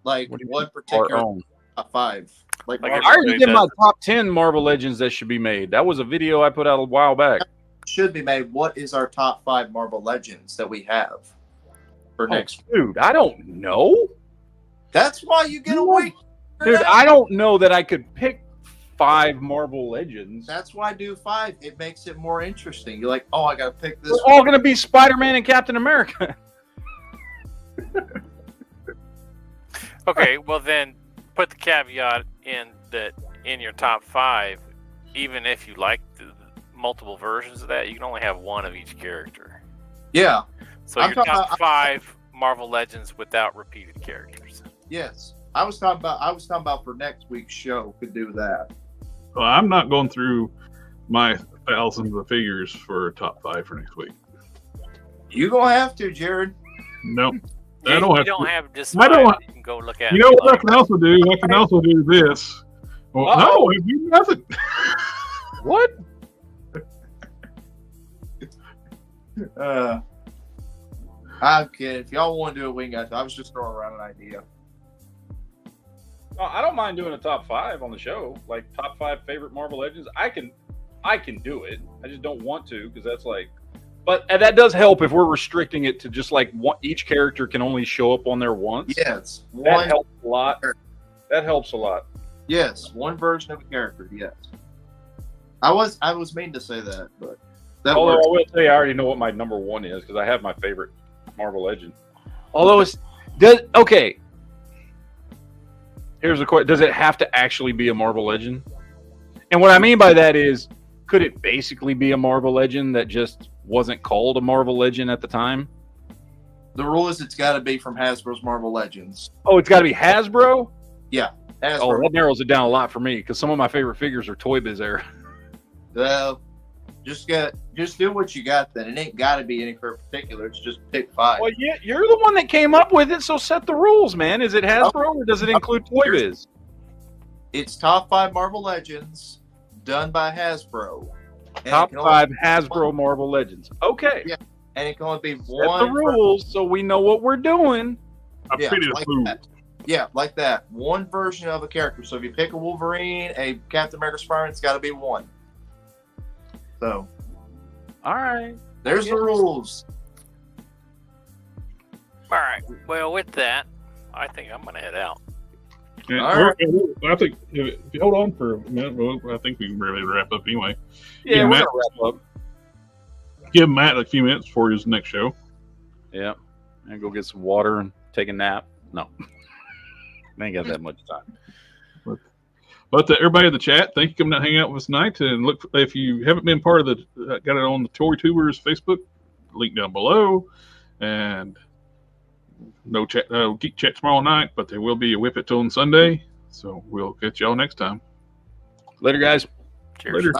Like What do you one Our particular own. top 5. Like Like Marvel I already Everybody did my does. top 10 Marvel Legends that should be made. That was a video I put out a while back. should be made. What is our top 5 Marvel Legends that we have for next? Dude, I don't know. That's why you get a week. for Dude, that. I don't know that I could pick 5 Marvel Legends. That's why I do 5. It makes it more interesting. You're like, oh, I got to pick this. They're all going to be Spider-Man and Captain America. Okay, well then put the caveat in that in your top 5, even if you like the multiple versions of that, you can only have one of each character. Yeah. So I'm your talking top about- 5 Marvel Legends without repeated characters. Yes. I was talking about for next week's show. Could do that. Well, I'm not going through my thousands of figures for top 5 for next week. You gonna have to, Jared. Nope. Yeah, I don't you have don't to. have just I don't 5 want- you can go look at. You know what I can also do? I can also do this. Well, no, I do nothing. What? I'm kidding. If y'all want to do it, we got. I was just throwing around an idea. I don't mind doing a top 5 on the show, like top 5 favorite Marvel Legends. I can do it. I just don't want to because that's like, and that does help if we're restricting it to just like each character can only show up on there once. Yes. That helps a lot. That helps a lot. Yes, one version of a character. Yes. I was mean to say that, but that Although works. I will say I already know what my number 1 is because I have my favorite Marvel Legend. Although it's Okay. Here's the question: does it have to actually be a Marvel Legend? And what I mean by that is, could it basically be a Marvel Legend that just wasn't called a Marvel Legend at the time? The rule is it's got to be from Hasbro's Marvel Legends. Oh, it's got to be Hasbro. Hasbro. Oh, that narrows it down a lot for me because some of my favorite figures are Toy Biz era. Well, just do what you got. Then it ain't got to be any particular. It's just pick 5. Well, yeah, you're the one that came up with it, so set the rules, man. Is it Hasbro or does it include Toy Biz? It's top 5 Marvel Legends done by Hasbro. And Top it can only- 5 Hasbro Marvel Legends. Okay. Yeah. And it can only be Set one. the rules so we know what we're doing. I Yeah, pity the like food. that. Yeah, like that. One version of a character. So if you pick a Wolverine, a Captain America, Spider-Man, it's got to be one. So All right. there's the rules. All right. Well, with that, I think I'm gonna head out. Yeah, All right. I think if you hold on for a minute, well, I think we can really wrap up anyway. Yeah, Yeah, we're Matt. gonna wrap up. Give Matt a few minutes before his next show. Yeah. And go get some water and take a nap. No. I ain't got that much time. But to everybody in the chat, thank you for coming out and hanging out with us tonight. And look, if you haven't been part of the, got it on the Toy Tubers Facebook, link down below. And no chat, Geek Chat tomorrow night, but there will be a Whip It on Sunday. So we'll catch y'all next time. Later, guys. Cheers. Later.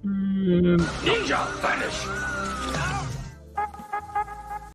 And Ninja vanish.